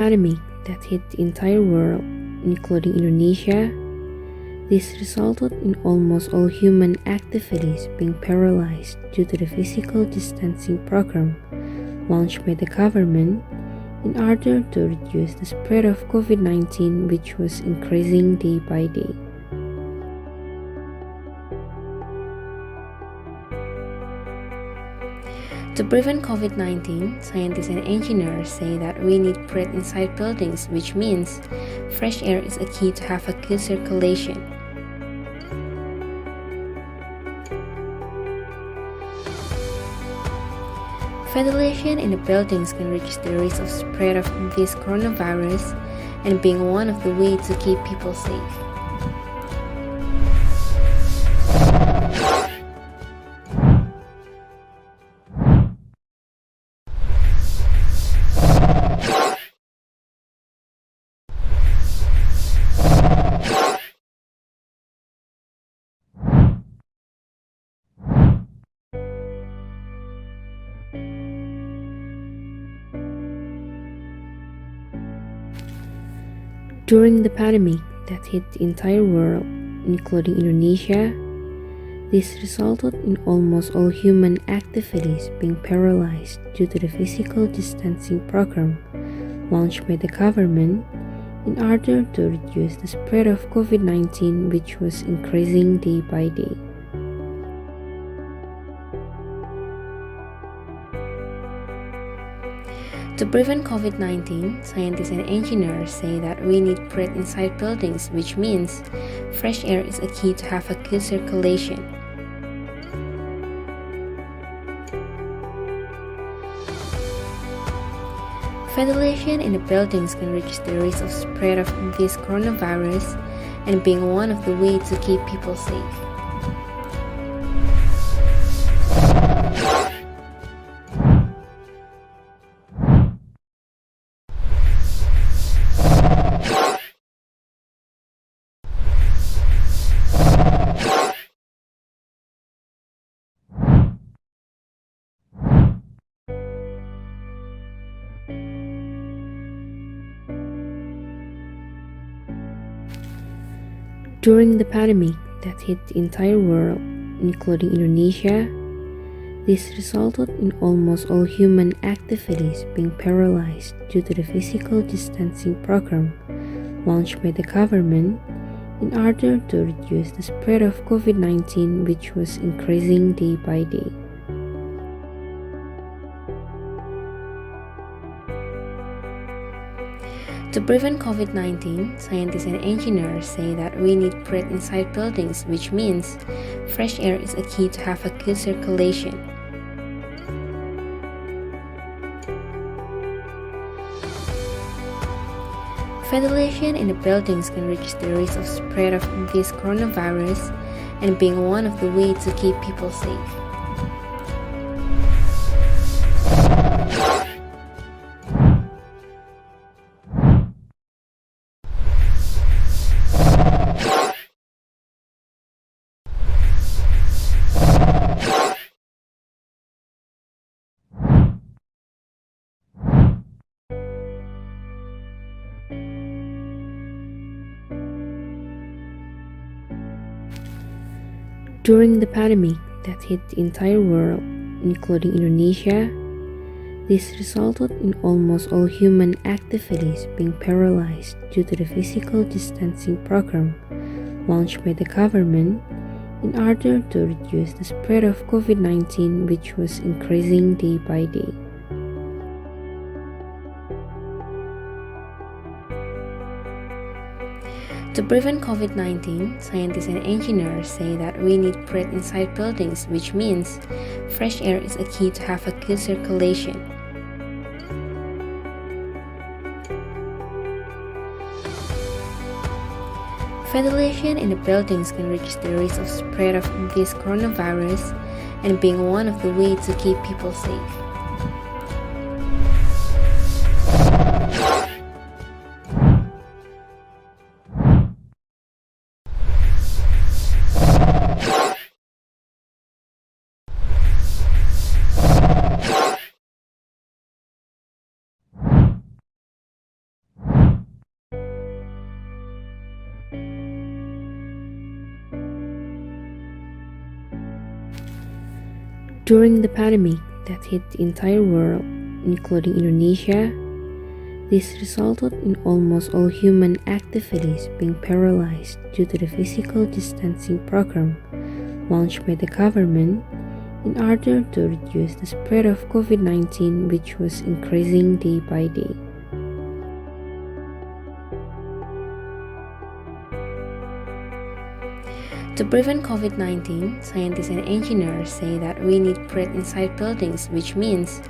pandemic that hit the entire world, including Indonesia, this resulted in almost all human activities being paralyzed due to the physical distancing program launched by the government in order to reduce the spread of COVID-19, which was increasing day by day. To prevent COVID-19, scientists and engineers say that we need breath inside buildings, which means fresh air is a key to have a good circulation. Ventilation in the buildings can reduce the risk of spread of this coronavirus and being one of the ways to keep people safe. During the pandemic that hit the entire world, including Indonesia, this resulted in almost all human activities being paralyzed due to the physical distancing program launched by the government in order to reduce the spread of COVID-19, which was increasing day by day. To prevent COVID-19, scientists and engineers say that we need breath inside buildings, which means fresh air is a key to have a good circulation. Ventilation in the buildings can reduce the risk of spread of this coronavirus and being one of the ways to keep people safe. During the pandemic that hit the entire world, including Indonesia, this resulted in almost all human activities being paralyzed due to the physical distancing program launched by the government in order to reduce the spread of COVID-19, which was increasing day by day. To prevent COVID-19, scientists and engineers say that we need breath inside buildings, which means fresh air is a key to have a good circulation. Ventilation in the buildings can reduce the risk of spread of this coronavirus and being one of the ways to keep people safe. During the pandemic that hit the entire world, including Indonesia, this resulted in almost all human activities being paralyzed due to the physical distancing program launched by the government in order to reduce the spread of COVID-19, which was increasing day by day. To prevent COVID-19, scientists and engineers say that we need breath inside buildings, which means fresh air is a key to have a good circulation. Ventilation in the buildings can reduce the risk of spread of this coronavirus and being one of the ways to keep people safe. During the pandemic that hit the entire world, including Indonesia, this resulted in almost all human activities being paralyzed due to the physical distancing program launched by the government in order to reduce the spread of COVID-19, which was increasing day by day. To prevent COVID-19, scientists and engineers say that we need breath inside buildings, which means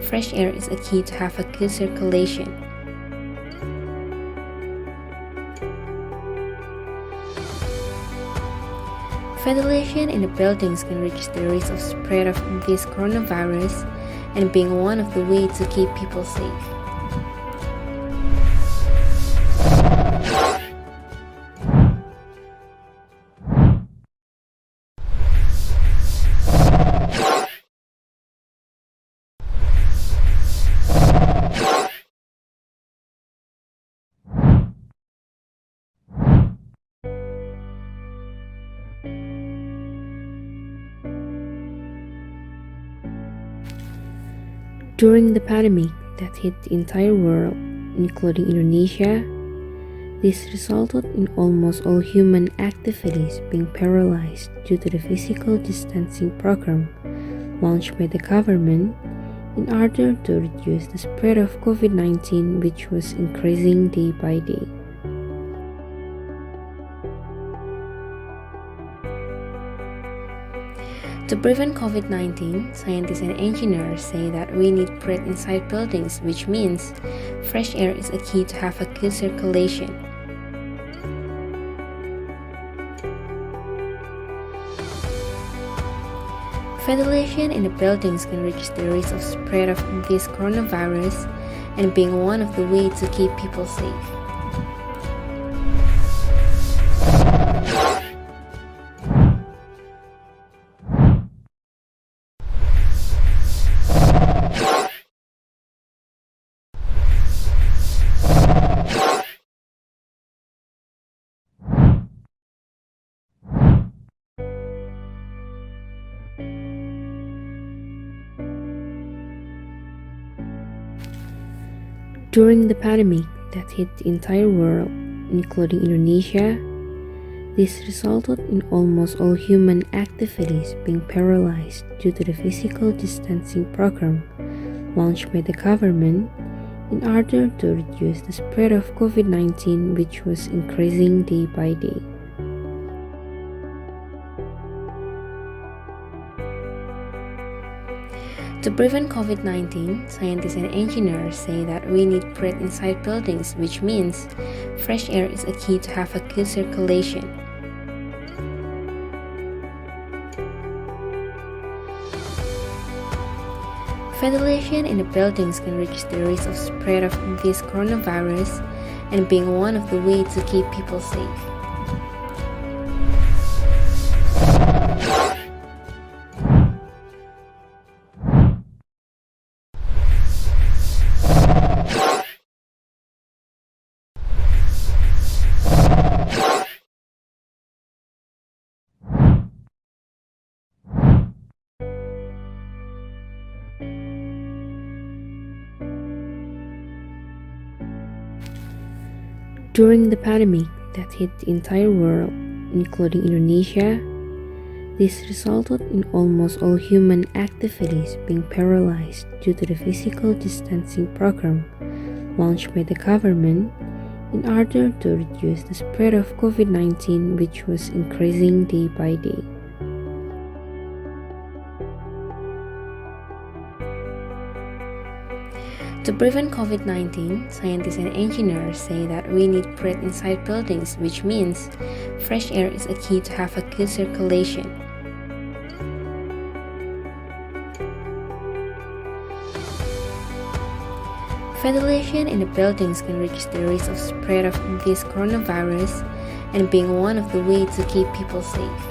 fresh air is a key to have a good circulation. Ventilation in the buildings can reduce the risk of spread of this coronavirus and being one of the ways to keep people safe. During the pandemic that hit the entire world, including Indonesia, this resulted in almost all human activities being paralyzed due to the physical distancing program launched by the government in order to reduce the spread of COVID-19, which was increasing day by day. To prevent COVID-19, scientists and engineers say that we need breath inside buildings, which means fresh air is a key to have a good circulation. Ventilation in the buildings can reduce the risk of spread of this coronavirus and being one of the ways to keep people safe. During the pandemic that hit the entire world, including Indonesia, this resulted in almost all human activities being paralyzed due to the physical distancing program launched by the government in order to reduce the spread of COVID-19, which was increasing day by day. To prevent COVID-19, scientists and engineers say that we need breath inside buildings, which means fresh air is a key to have a good circulation. Ventilation in the buildings can reduce the risk of spread of this coronavirus and being one of the ways to keep people safe. During the pandemic that hit the entire world, including Indonesia, this resulted in almost all human activities being paralyzed due to the physical distancing program launched by the government in order to reduce the spread of COVID-19, which was increasing day by day. To prevent COVID-19, scientists and engineers say that we need breath inside buildings, which means fresh air is a key to have a good circulation. Ventilation in the buildings can reduce the risk of spread of this coronavirus and being one of the ways to keep people safe.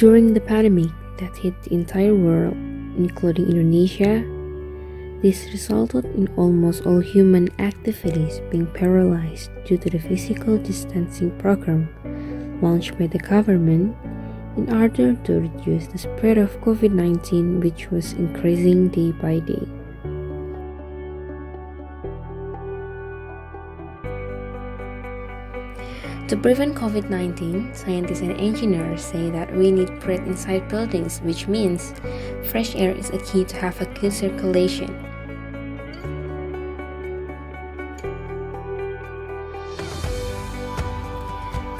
During the pandemic that hit the entire world, including Indonesia, this resulted in almost all human activities being paralyzed due to the physical distancing program launched by the government in order to reduce the spread of COVID-19, which was increasing day by day. To prevent COVID-19, scientists and engineers say that we need breath inside buildings, which means fresh air is a key to have a good circulation.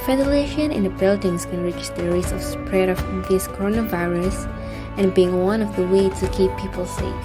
Ventilation in the buildings can reduce the risk of spread of this coronavirus and being one of the ways to keep people safe.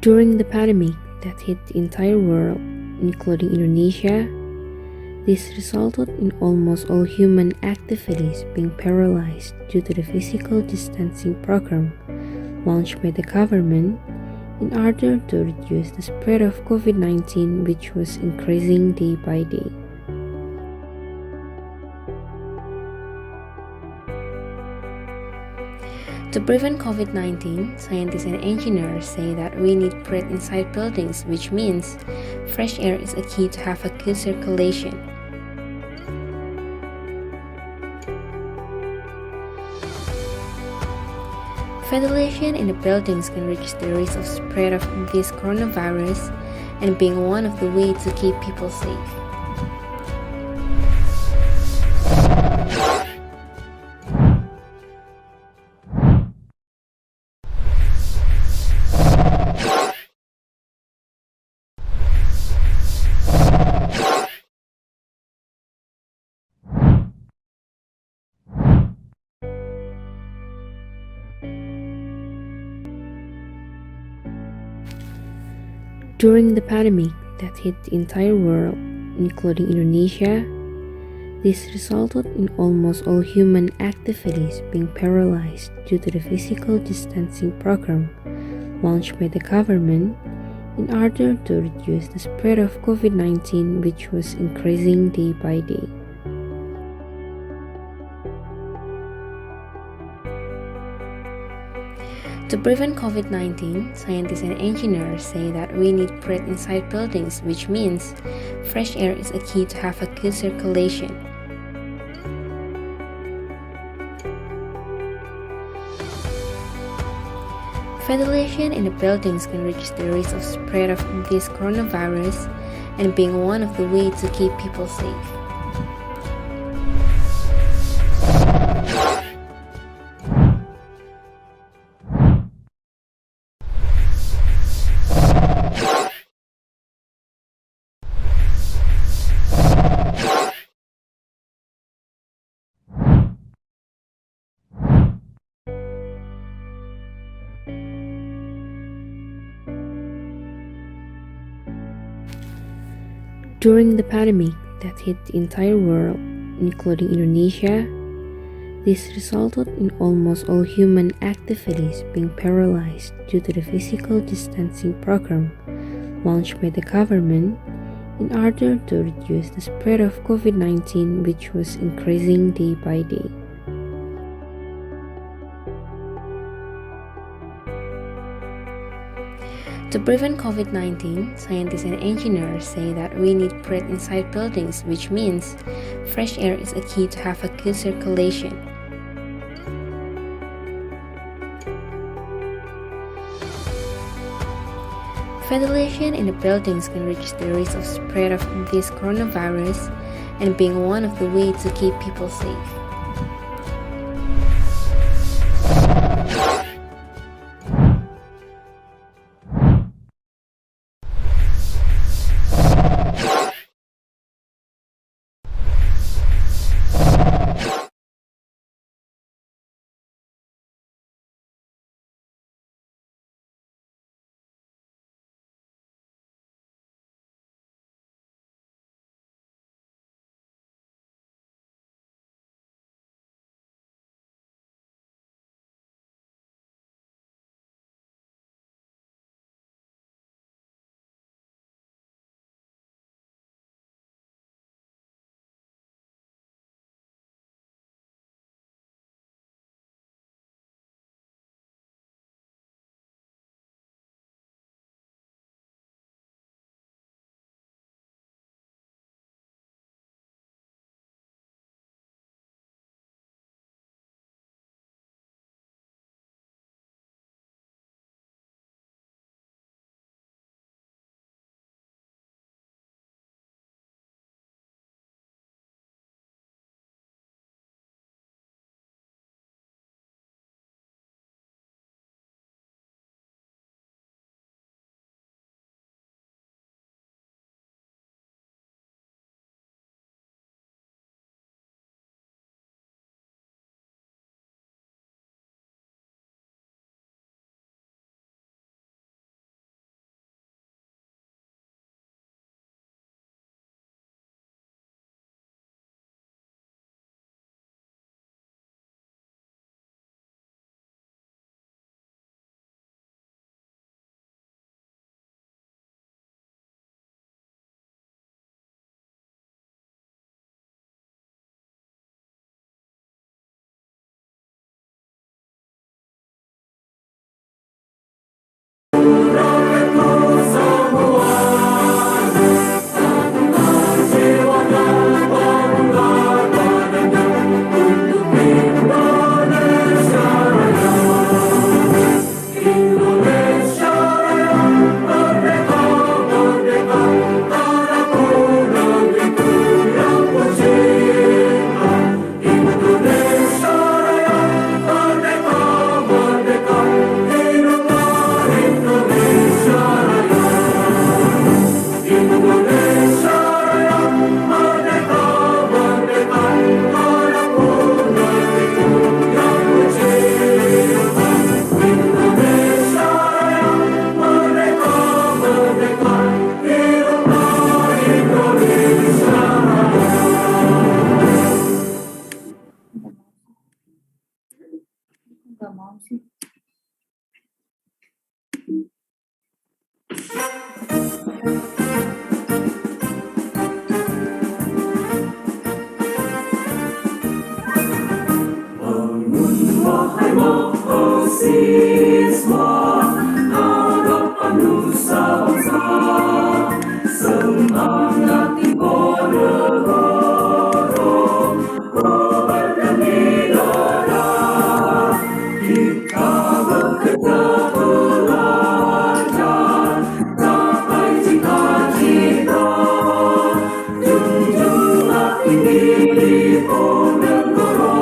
During the pandemic that hit the entire world, including Indonesia, this resulted in almost all human activities being paralyzed due to the physical distancing program launched by the government in order to reduce the spread of COVID-19, which was increasing day by day. To prevent COVID-19, scientists and engineers say that we need breath inside buildings, which means fresh air is a key to have a good circulation. Ventilation in the buildings can reduce the risk of spread of this coronavirus and being one of the ways to keep people safe. During the pandemic that hit the entire world, including Indonesia, this resulted in almost all human activities being paralyzed due to the physical distancing program launched by the government in order to reduce the spread of COVID-19, which was increasing day by day. To prevent COVID-19, scientists and engineers say that we need breath inside buildings, which means fresh air is a key to have a good circulation. Ventilation in the buildings can reduce the risk of spread of this coronavirus and being one of the ways to keep people safe. During the pandemic that hit the entire world, including Indonesia, this resulted in almost all human activities being paralyzed due to the physical distancing program launched by the government in order to reduce the spread of COVID-19, which was increasing day by day. To prevent COVID-19, scientists and engineers say that we need breath inside buildings, which means fresh air is a key to have a good circulation. Ventilation in the buildings can reduce the risk of spread of this coronavirus and being one of the ways to keep people safe. Wahai mahasiswa, harapan nusa bangsa, semangat impor negara, kobarkan darah, kita bekerja belajar, capai cita-cita, junjunglah tinggi impor negara.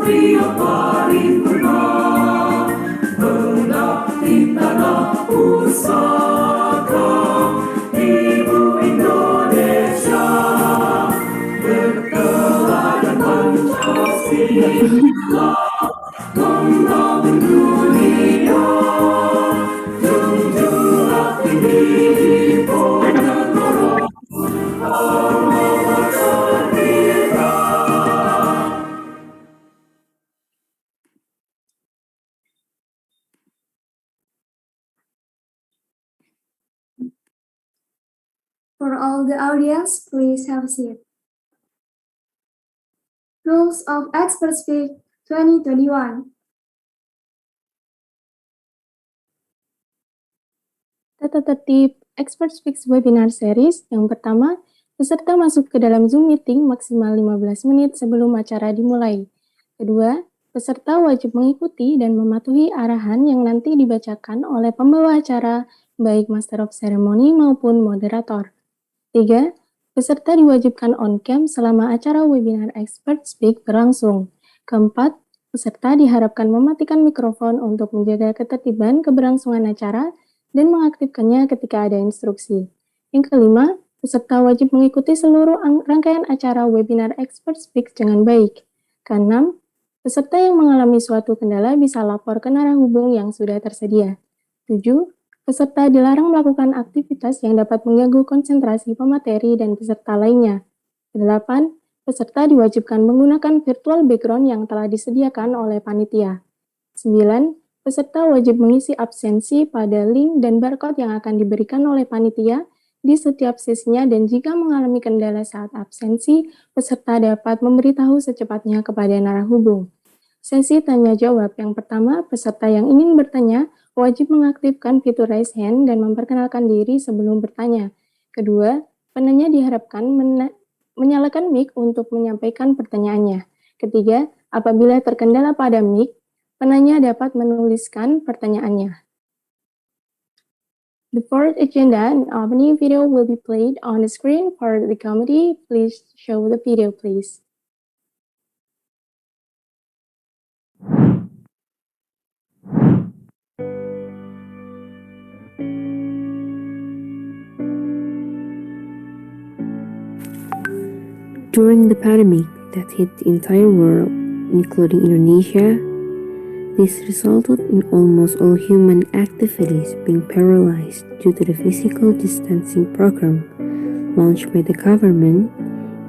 Satria paripurna, mengabdi tanah pusaka, Ibu Indonesia, berteladan Pancasila, membangun dunia, junjunglah tinggi impor negara, Membawa Selaraskan. For all the audience, please have a seat. Rules of Expert Speak 2021. Tata tertib Expert Speaks Webinar Series. Yang pertama, peserta masuk ke dalam Zoom meeting maksimal 15 menit sebelum acara dimulai. Kedua, peserta wajib mengikuti dan mematuhi arahan yang nanti dibacakan oleh pembawa acara, baik Master of Ceremony maupun moderator. 3. Peserta diwajibkan on-cam selama acara webinar Expert Speak berlangsung. Keempat, peserta diharapkan mematikan mikrofon untuk menjaga ketertiban keberlangsungan acara dan mengaktifkannya ketika ada instruksi. Yang kelima, peserta wajib mengikuti seluruh rangkaian acara webinar Expert Speak dengan baik. Keenam, peserta yang mengalami suatu kendala bisa lapor ke narahubung yang sudah tersedia. 7. Peserta dilarang melakukan aktivitas yang dapat mengganggu konsentrasi pemateri dan peserta lainnya. 8. Peserta diwajibkan menggunakan virtual background yang telah disediakan oleh panitia. 9. Peserta wajib mengisi absensi pada link dan barcode yang akan diberikan oleh panitia di setiap sesinya, dan jika mengalami kendala saat absensi, peserta dapat memberitahu secepatnya kepada narahubung. Sesi tanya jawab yang pertama, peserta yang ingin bertanya wajib mengaktifkan fitur raise hand dan memperkenalkan diri sebelum bertanya. Kedua, penanya diharapkan menyalakan mic untuk menyampaikan pertanyaannya. Ketiga, apabila terkendala pada mic, penanya dapat menuliskan pertanyaannya. The fourth agenda and opening video will be played on the screen for the committee. Please show the video, please. During the pandemic that hit the entire world, including Indonesia, this resulted in almost all human activities being paralyzed due to the physical distancing program launched by the government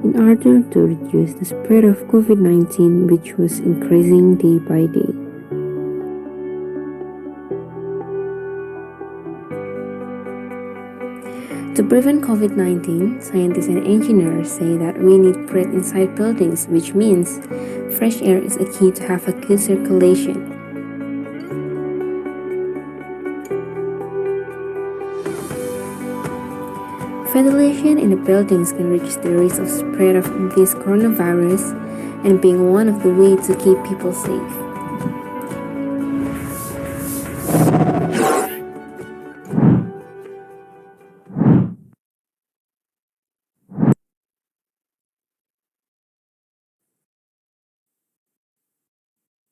in order to reduce the spread of COVID-19, which was increasing day by day. To prevent COVID-19, scientists and engineers say that we need breath inside buildings, which means fresh air is a key to have a good circulation. Ventilation in the buildings can reduce the risk of spread of this coronavirus and being one of the ways to keep people safe.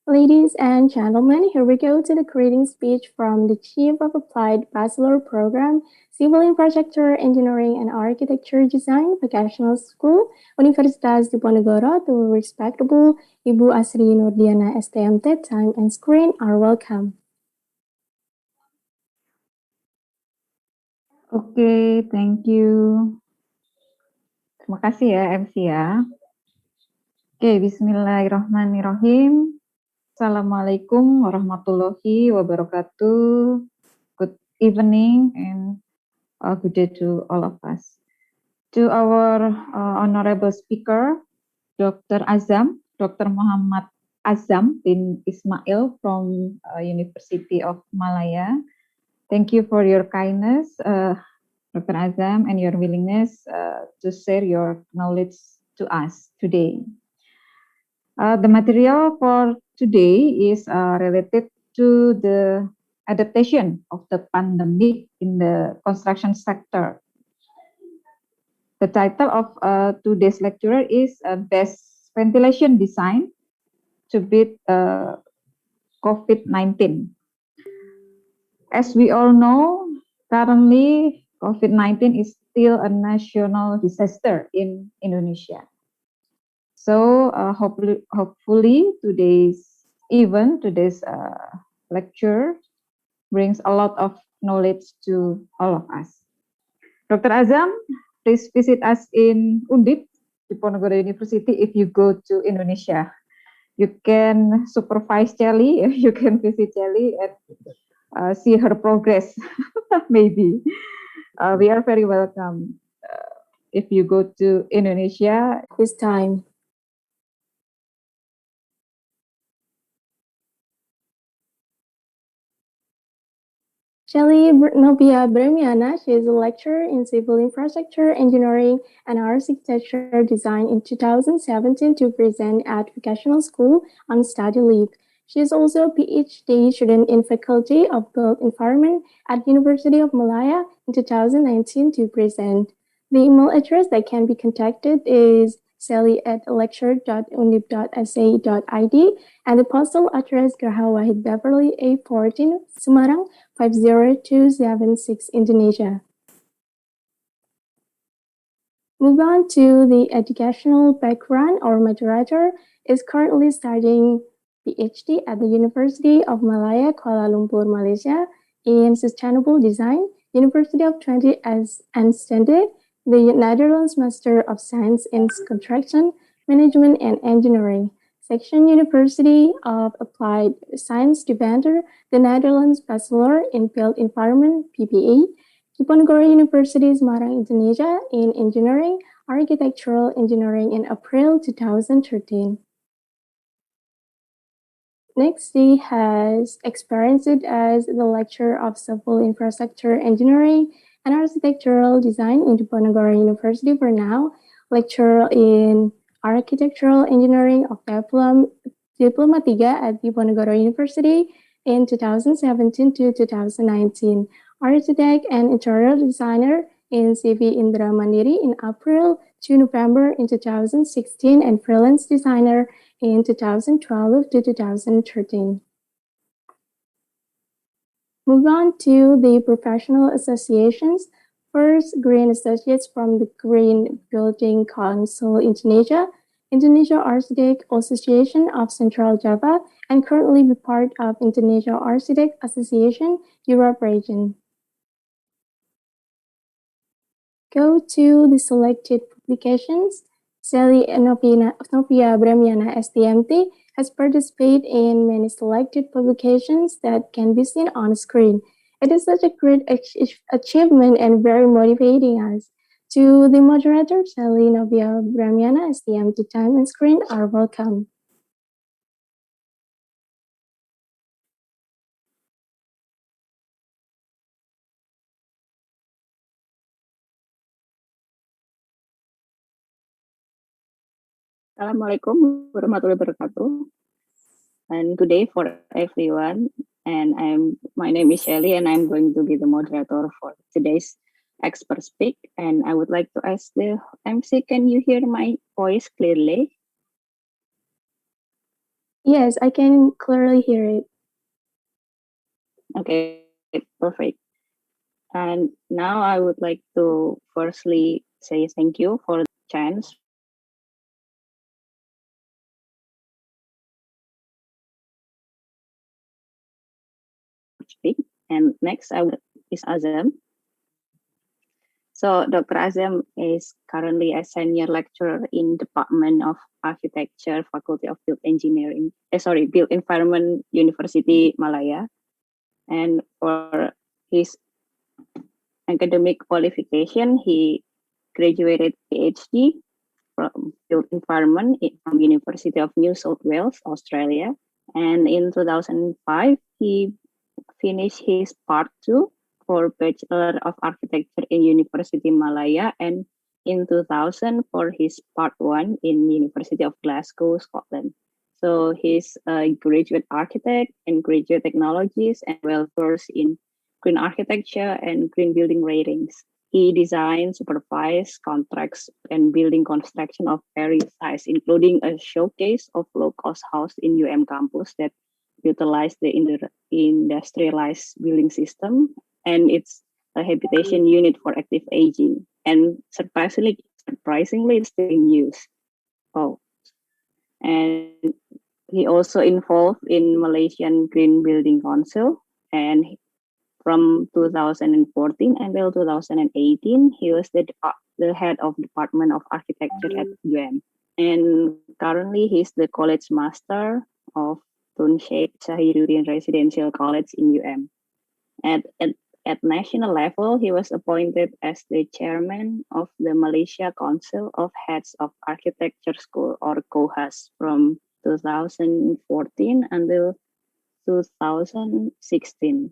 Ladies and gentlemen, here we go to the greeting speech from the Chief of Applied Bachelor Program, Civil Infrastructure Engineering and Architecture Design, Vocational School, Universitas Diponegoro, to respectable Ibu Asri Nurdiana STMT. Time and screen are welcome. Oke, thank you. Terima kasih ya MC ya. Oke, bismillahirrahmanirrahim. Assalamualaikum warahmatullahi wabarakatuh. Good evening and good day to all of us. To our honorable speaker, Dr. Azam, Dr. Muhammad Azam bin Ismail from University of Malaya. Thank you for your kindness, Dr. Azam, and your willingness to share your knowledge to us today. The material for today is related to the adaptation of the pandemic in the construction sector. The title of today's lecture is Best Ventilation Design to Beat COVID-19. As we all know, currently COVID-19 is still a national disaster in Indonesia. So hopefully today's lecture brings a lot of knowledge to all of us. Dr. Azam, please visit us in Undip, Diponegoro University if you go to Indonesia. You can supervise Celi, you can visit Celi and see her progress, maybe. We are very welcome if you go to Indonesia This time. Shelly Novia Bremiana, she is a lecturer in civil infrastructure engineering and architecture design in 2017 to present at vocational school on study leave. She is also a PhD student in Faculty of Built Environment at University of Malaya in 2019 to present. The email address that can be contacted is sally@lecture.undip.sa.id and the postal address Geraha Wahid Beverly A14 Semarang 50276 Indonesia. Move on to the educational background. Our moderator is currently studying PhD at the University of Malaya, Kuala Lumpur, Malaysia in Sustainable Design, University of Twente Amsterdam, the Netherlands Master of Science in Construction, Management and Engineering, Section University of Applied Science Deventer, the Netherlands Bachelor in Built Environment, PBA, Diponegoro University, Semarang, Indonesia in Engineering, Architectural Engineering in April 2013. Next, he has experienced as the lecturer of civil infrastructure engineering and architectural design in Diponegoro University for now, lecturer in architectural engineering of Diploma 3 at Diponegoro University in 2017 to 2019, architect and interior designer in CV Indra Mandiri in April to November in 2016 and freelance designer in 2012 to 2013. Move on to the professional associations. First, Green Associates from the Green Building Council Indonesia, Indonesia Architect Association of Central Java, and currently be part of Indonesia Architect Association Europe region. Go to the selected publications. Sally Novia Bremiana STMT has participated in many selected publications that can be seen on screen. It is such a great achievement and very motivating us. To the moderator, Sally Novia Bremiana STMT time and screen are welcome. Assalamualaikum warahmatullahi wabarakatuh. And good day for everyone. And my name is Shelly, and I'm going to be the moderator for today's expert speak. And I would like to ask the MC, can you hear my voice clearly? Yes, I can clearly hear it. Okay, perfect. And now I would like to firstly say thank you for the chance to speak. And next I would is Azam. So Dr. Azam is currently a senior lecturer in Department of Architecture, Faculty of Built Environment, University Malaya. And for his academic qualification, he graduated PhD from Built Environment from University of New South Wales, Australia. And in 2005, he finished his part 2 for Bachelor of Architecture in University Malaya, and in 2000 for his part 1 in University of Glasgow, Scotland. So he's a graduate architect in graduate technologies and well versed in green architecture and green building ratings. He designed, supervised contracts and building construction of various sizes, including a showcase of low-cost house in UM campus that utilize the industrialized building system, and it's a habitation unit for active aging. And surprisingly, it's still in use. Oh, and he also involved in Malaysian Green Building Council, and from 2014 until 2018, he was the head of Department of Architecture at UM. And currently, he's the college master of Tun Sheikh Shahiruddin Residential College in UM. At national level, he was appointed as the chairman of the Malaysia Council of Heads of Architecture School, or COHAS, from 2014 until 2016.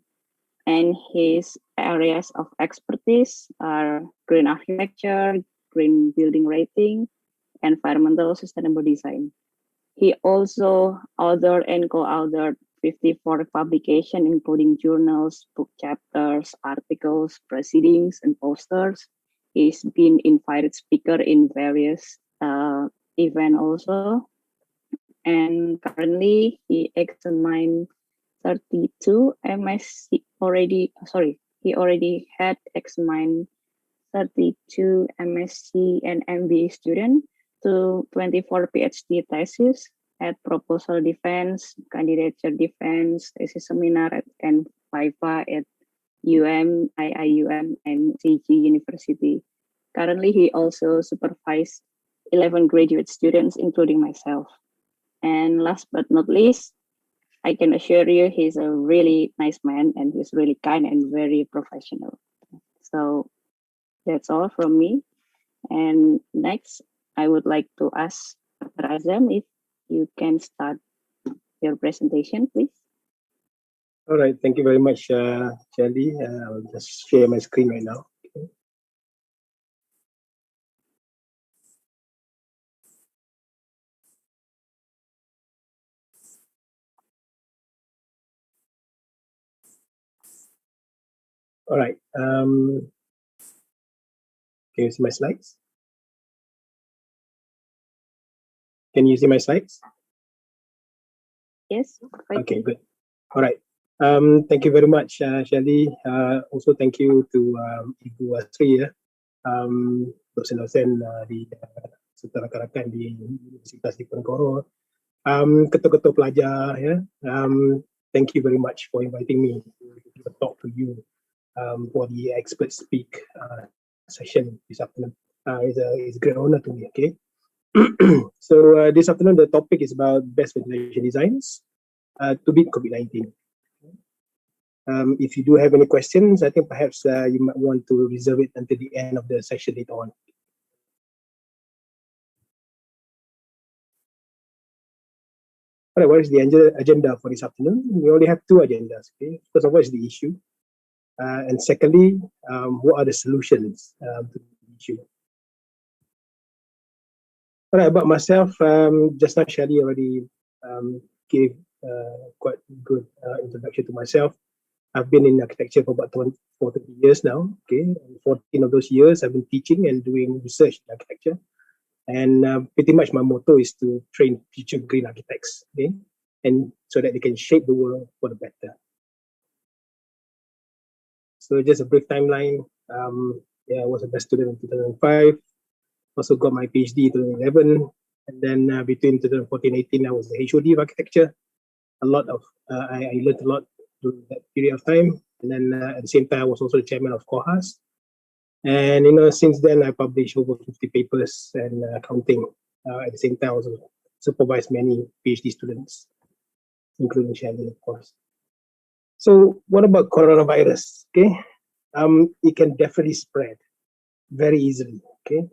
And his areas of expertise are green architecture, green building rating, environmental sustainable design. He also authored and co-authored 54 publications, including journals, book chapters, articles, proceedings, and posters. He's been invited speaker in various events also. And currently, he examined 32 MSc he already had examined 32 MSc and MBA students to 24 PhD theses at proposal defense, candidature defense, thesis seminar, and viva at UM, IIUM, and CG University. Currently, he also supervised 11 graduate students, including myself. And last but not least, I can assure you he's a really nice man, and he's really kind and very professional. So that's all from me. And next, I would like to ask Dr. Azam if you can start your presentation, please. All right, thank you very much, Shelly. I'll just share my screen right now. Okay. All right. Can you see my slides? Can you see my slides? Yes. Okay, good. All right. Thank you very much, Shelly. Also, thank you to Ibu Astri, dosen-dosen di rakan-rakan di Universitas Diponegoro, ketua-ketua pelajar, ya. Thank you very much for inviting me to talk to you for the expert speak session this afternoon. It's a great honor to me. Okay. So this afternoon the topic is about best ventilation designs to beat COVID-19. If you do have any questions, I think perhaps you might want to reserve it until the end of the session later on. All right, what is the agenda for this afternoon? We only have two agendas. Okay, first of all is the issue, and secondly, what are the solutions to the issue? All right, about myself, just now Shelly already gave quite good introduction to myself. I've been in architecture for about 40 years now. Okay, and 14 of those years I've been teaching and doing research in architecture. And pretty much my motto is to train future green architects, okay, and so that they can shape the world for the better. So just a brief timeline. Yeah, I was a best student in 2005. Also got my PhD in 2011, and then between 2014 and 18, I was the HOD of architecture. I learned a lot during that period of time, and then at the same time, I was also the chairman of COHAS. And since then I published over 50 papers and counting. At the same time, also supervised many PhD students, including Shelley, of course. So what about coronavirus? Okay, it can definitely spread very easily. Okay,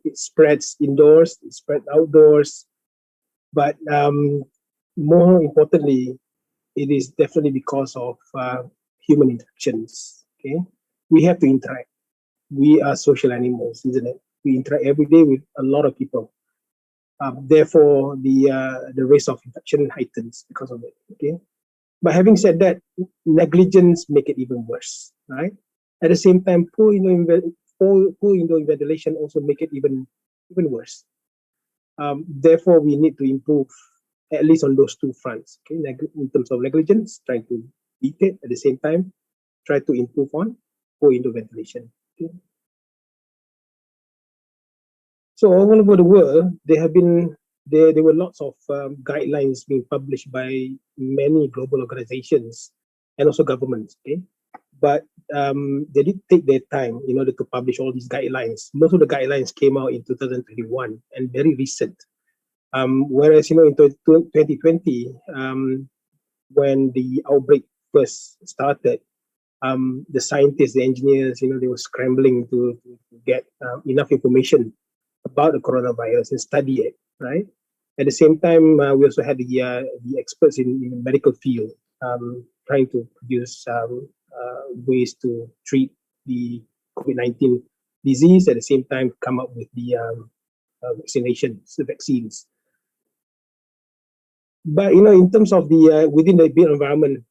it spreads indoors, it spreads outdoors, but more importantly, it is definitely because of human interactions. Okay, we have to interact. We are social animals, isn't it? We interact every day with a lot of people. Therefore, the risk of infection heightens because of it. Okay, but having said that, negligence make it even worse, right? At the same time, poor indoor ventilation also make it even worse. Therefore, we need to improve at least on those two fronts. Okay, in terms of negligence, trying to beat it. At the same time, try to improve on poor indoor ventilation. Okay. So all over the world, there were lots of guidelines being published by many global organizations and also governments. Okay, but they did take their time in order to publish all these guidelines. Most of the guidelines came out in 2021 and very recent. Whereas in 2020, when the outbreak first started, the scientists, the engineers, they were scrambling to get enough information about the coronavirus and study it, right? At the same time, we also had the experts in the medical field trying to produce ways to treat the COVID-19 disease. At the same time, come up with the vaccinations, the vaccines. But in terms of the within the built environment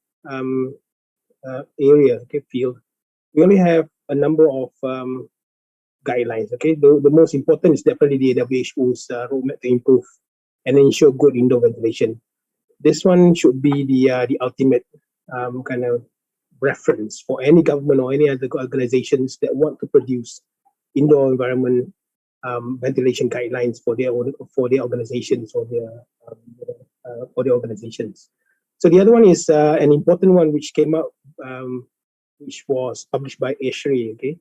area, okay, field, we only have a number of guidelines. Okay, the most important is definitely the WHO's roadmap to improve and ensure good indoor ventilation. This one should be the ultimate kind of reference for any government or any other organizations that want to produce indoor environment ventilation guidelines for their organizations or their organizations. So the other one is an important one which came out, which was published by ASHRAE. Okay,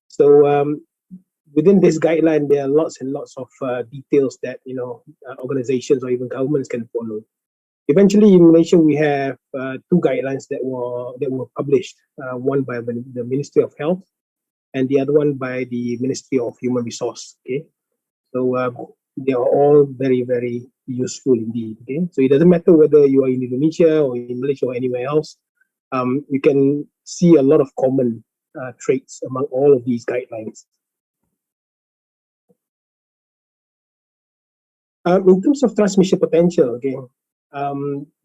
so within this guideline, there are lots and lots of details that organizations or even governments can follow. Eventually, in Malaysia, we have two guidelines that were published. One by the Ministry of Health, and the other one by the Ministry of Human Resource. Okay, so they are all very, very useful indeed. Okay, so it doesn't matter whether you are in Indonesia or in Malaysia or anywhere else. You can see a lot of common traits among all of these guidelines. In terms of transmission potential, okay,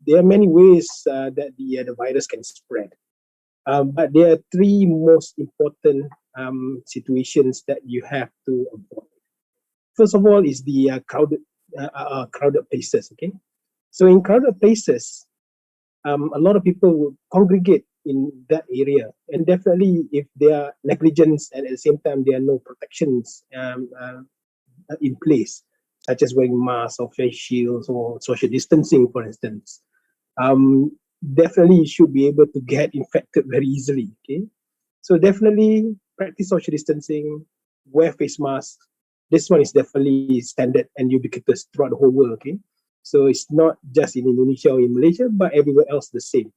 there are many ways that the virus can spread. But there are three most important situations that you have to avoid. First of all is the crowded places. Okay, so in crowded places, a lot of people will congregate in that area, and definitely if there are negligence and at the same time there are no protections in place, such as wearing masks or face shields or social distancing, for instance, definitely you should be able to get infected very easily. Okay, so definitely practice social distancing, wear face masks. This one is definitely standard and ubiquitous throughout the whole world. Okay, so it's not just in Indonesia or in Malaysia, but everywhere else the same.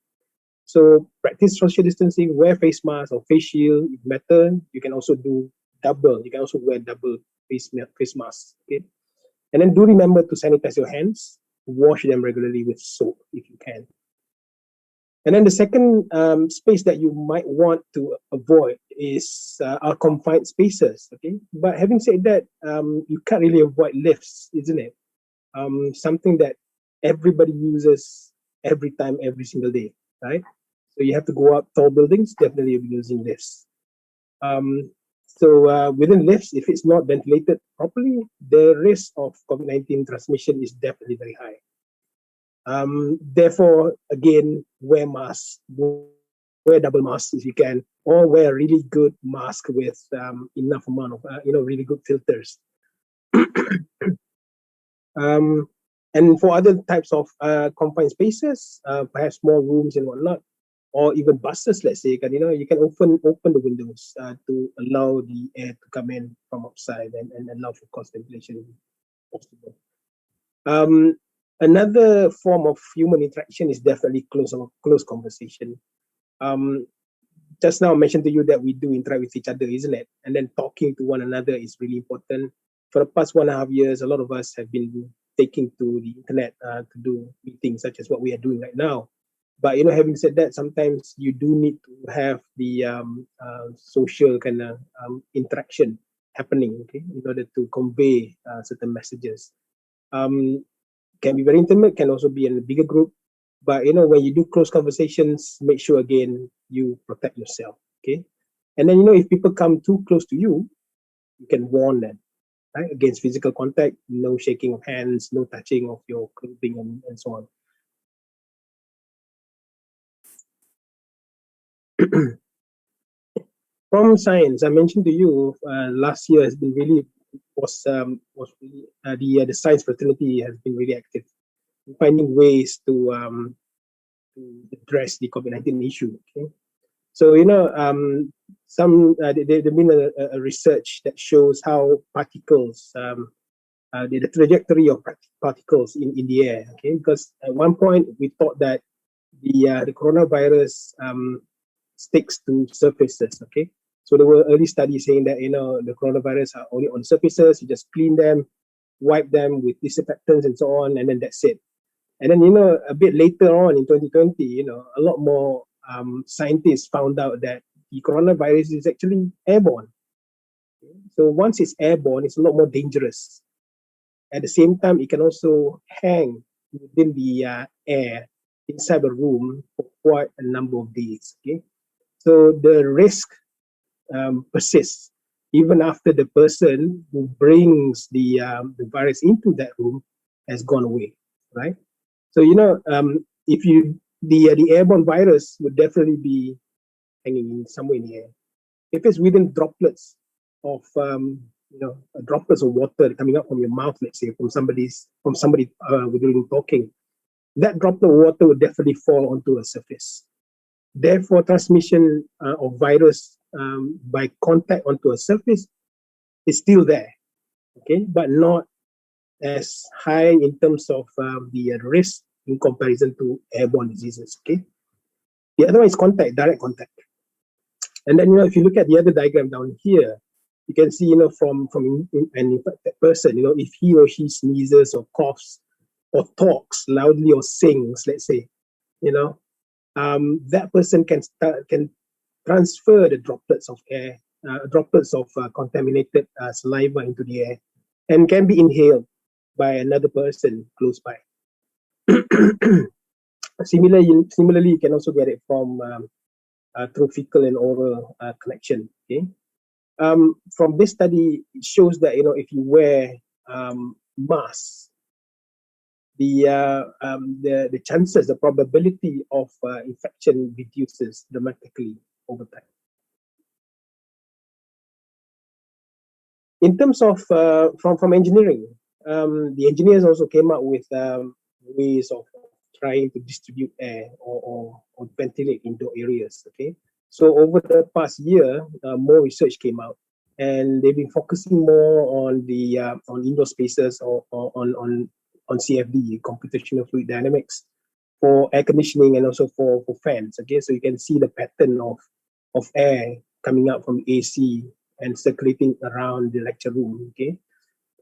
So practice social distancing, wear face mask or face shield if matter. You can also do double. You can also wear double face masks. Okay, and then do remember to sanitize your hands. Wash them regularly with soap if you can. And then the second space that you might want to avoid is our confined spaces. Okay, but having said that, you can't really avoid lifts, isn't it? Something that everybody uses every time, every single day, right? So you have to go up tall buildings, definitely you'll be using lifts. So within lifts, if it's not ventilated properly, the risk of COVID-19 transmission is definitely very high. Therefore, again, wear masks, wear double masks if you can, or wear a really good mask with enough amount of, really good filters. And for other types of confined spaces, perhaps small rooms and whatnot, or even buses, let's say, you can open the windows to allow the air to come in from outside and allow for cross ventilation possible. Another form of human interaction is definitely close conversation. Just now I mentioned to you that we do interact with each other, isn't it? And then talking to one another is really important. For the past 1.5 years, a lot of us have been taking to the internet to do meetings such as what we are doing right now. But having said that, sometimes you do need to have the social kind of interaction happening, okay, in order to convey certain messages. Can be very intimate, can also be in a bigger group. But when you do close conversations, make sure again you protect yourself, okay? And then if people come too close to you, you can warn them, right? Against physical contact, no shaking of hands, no touching of your clothing, and so on. From science, I mentioned to you last year has been really the science fraternity has been really active, finding ways to address the COVID-19 issue. Okay, so there's been a research that shows how particles, the trajectory of particles in the air. Okay, because at one point we thought that the coronavirus sticks to surfaces. Okay, so there were early studies saying that the coronavirus are only on surfaces. You just clean them, wipe them with disinfectants and so on, and then that's it. And then a bit later on in 2020, a lot more scientists found out that the coronavirus is actually airborne. So once it's airborne, it's a lot more dangerous. At the same time, it can also hang within the air inside a room for quite a number of days. Okay, so the risk persists even after the person who brings the virus into that room has gone away, right? So if the airborne virus would definitely be hanging somewhere in the air. If it's within droplets of droplets of water coming out from your mouth, let's say from somebody during talking, that droplet of water would definitely fall onto a surface. Therefore, transmission of virus by contact onto a surface is still there, okay, but not as high in terms of the risk in comparison to airborne diseases. Okay, the other one is direct contact. And then if you look at the other diagram down here, you can see from an infected person, if he or she sneezes or coughs or talks loudly or sings, let's say, that person can transfer the droplets of air, droplets of contaminated saliva into the air, and can be inhaled by another person close by. Similarly, you can also get it from through fecal and oral connection. Okay, from this study, it shows that if you wear masks, the chances, the probability of infection reduces dramatically over time. In terms of from engineering, the engineers also came up with ways of trying to distribute air or ventilate indoor areas. Okay, so over the past year, more research came out, and they've been focusing more on the on indoor spaces or on CFD, computational fluid dynamics, for air conditioning and also for fans. Okay, so you can see the pattern of air coming out from AC and circulating around the lecture room. Okay,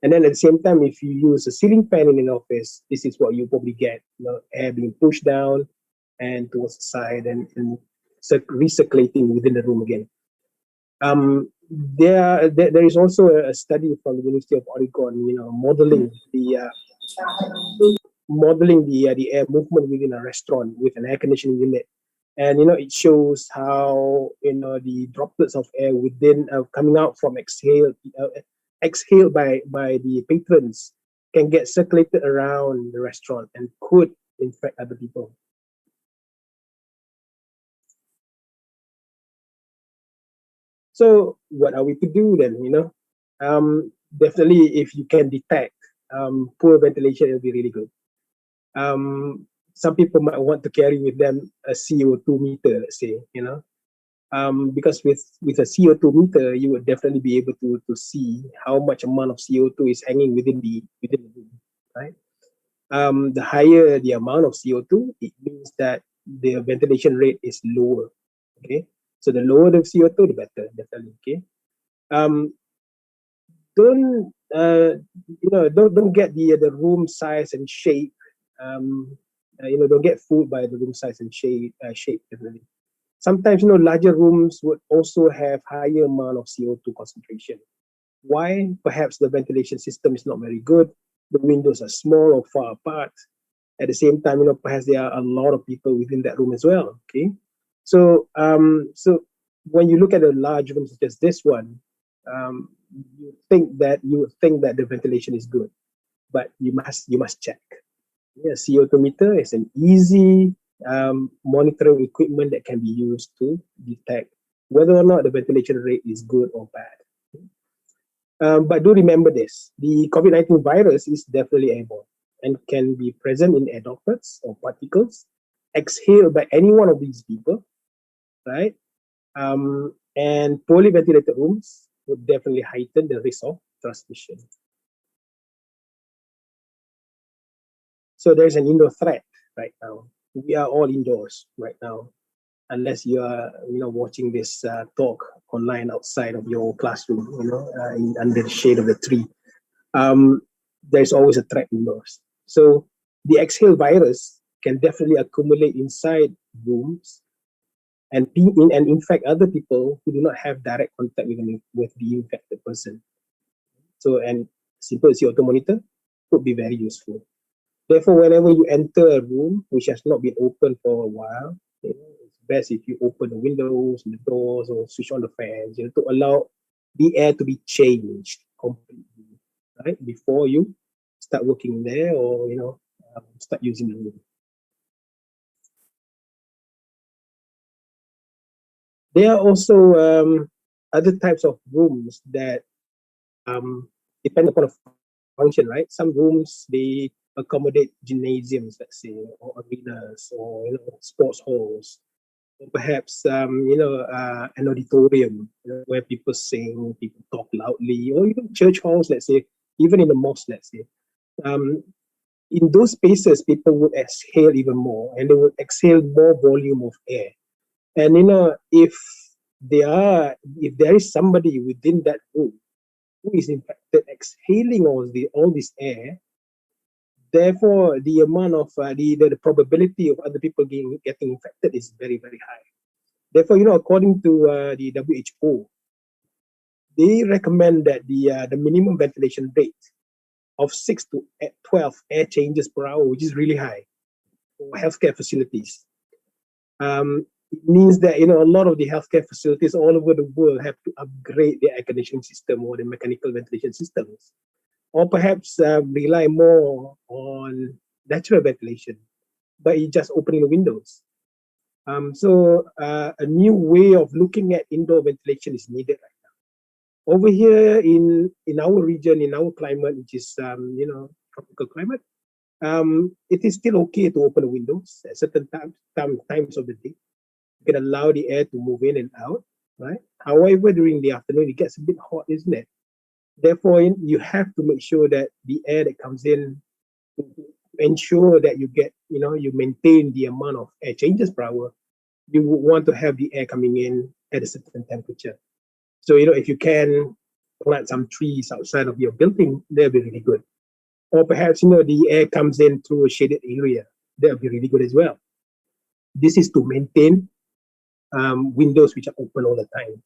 and then at the same time, if you use a ceiling fan in an office, this is what you probably get: air being pushed down and towards the side and recirculating within the room again. There is also a study from the University of Oregon, modeling the air movement within a restaurant with an air conditioning unit, and it shows how the droplets of air within coming out from exhaled by the patrons can get circulated around the restaurant and could infect other people. So what are we to do then? Definitely, if you can detect poor ventilation, it'll be really good. some people might want to carry with them a CO2 meter, let's say, because with a CO2 meter, you would definitely be able to see how much amount of CO2 is hanging within the room, right? The higher the amount of CO2, it means that the ventilation rate is lower. Okay, so the lower the CO2, the better, definitely. Okay, don't don't get the room size and shape. Don't get fooled by the room size and shape. Definitely. Sometimes larger rooms would also have higher amount of CO2 concentration. Why? Perhaps the ventilation system is not very good. The windows are small or far apart. At the same time, perhaps there are a lot of people within that room as well. Okay, so when you look at a large room such as this one, you would think that the ventilation is good, but you must check. Yeah, CO2 meter is an easy monitoring equipment that can be used to detect whether or not the ventilation rate is good or bad. But do remember this: the COVID-19 virus is definitely airborne and can be present in air droplets or particles exhaled by any one of these people, right? And poorly ventilated rooms would definitely heighten the risk of transmission. So there's an indoor threat right now. We are all indoors right now, unless you are, watching this talk online outside of your classroom, under the shade of the tree. There's always a threat indoors. So the exhaled virus can definitely accumulate inside rooms and infect other people who do not have direct contact with the infected person. So, and simple CO2 monitor could be very useful. Therefore, whenever you enter a room which has not been open for a while, it's best if you open the windows and the doors or switch on the fans, to allow the air to be changed completely, right? Before you start working there or, start using the room. There are also other types of rooms that depend upon the function, right? Some rooms, they accommodate gymnasiums, let's say, or arenas, or sports halls, or perhaps an auditorium, where people sing, people talk loudly, or even church halls, let's say, even in the mosque, let's say. In those spaces, people would exhale even more, and they would exhale more volume of air. And if there is somebody within that room who is infected, exhaling all this air, therefore the amount of the probability of other people getting infected is very, very high. Therefore, according to the WHO, they recommend that the minimum ventilation rate of 6 to 12 air changes per hour, which is really high for healthcare facilities. It means that a lot of the healthcare facilities all over the world have to upgrade their air conditioning system or the mechanical ventilation systems, or perhaps rely more on natural ventilation by just opening the windows. So a new way of looking at indoor ventilation is needed right now. Over here in our region, in our climate, which is tropical climate, it is still okay to open the windows at certain times of the day. You can allow the air to move in and out, right? However, during the afternoon, it gets a bit hot, isn't it? Therefore, you have to make sure that the air that comes in, to ensure that you get, you maintain the amount of air changes per hour, you would want to have the air coming in at a certain temperature. So, if you can plant some trees outside of your building, that'll be really good. Or perhaps, the air comes in through a shaded area, that'll be really good as well. This is to maintain windows which are open all the time,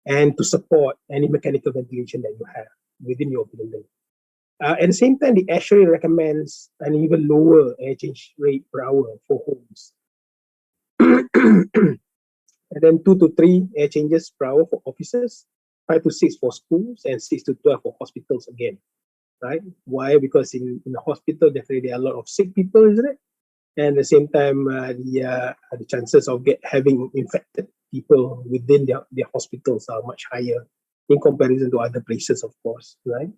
and to support any mechanical ventilation that you have within your building. At the same time, the ASHRAE recommends an even lower air change rate per hour for homes. And then 2 to 3 air changes per hour for offices, 5 to 6 for schools, and 6 to 12 for hospitals again, right? Why? Because in the hospital, definitely there are a lot of sick people, isn't it? And at the same time, the chances of having infected people within their hospitals are much higher in comparison to other places, of course, right?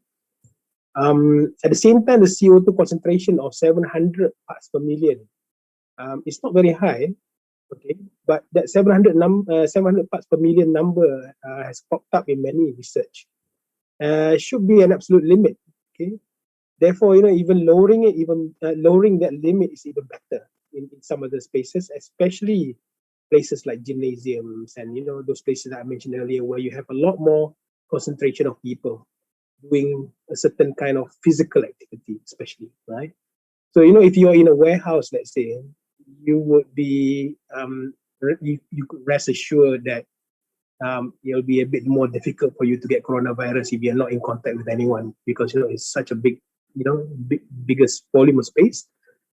At the same time, the CO2 concentration of 700 parts per million It's not very high, okay, but that 700 parts per million number has popped up in many research. Should be an absolute limit, okay. Therefore, even lowering it, lowering that limit is even better in some other spaces, especially places like gymnasiums and those places that I mentioned earlier, where you have a lot more concentration of people doing a certain kind of physical activity, especially, right? So if you're in a warehouse, let's say, you would be you could rest assured that it'll be a bit more difficult for you to get coronavirus if you're not in contact with anyone, because it's such a biggest volume of space.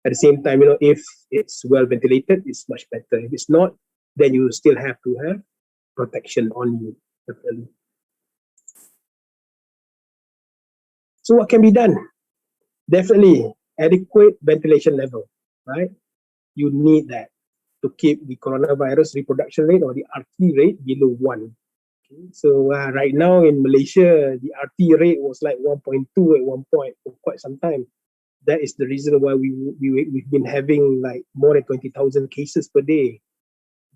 At the same time, if it's well ventilated, it's much better. If it's not, then you still have to have protection on you, definitely. So what can be done? Definitely adequate ventilation level, right? You need that to keep the coronavirus reproduction rate or the RT rate below 1. Okay. So right now in Malaysia, the RT rate was like 1.2 at one point for quite some time. That is the reason why we've been having like more than 20,000 cases per day.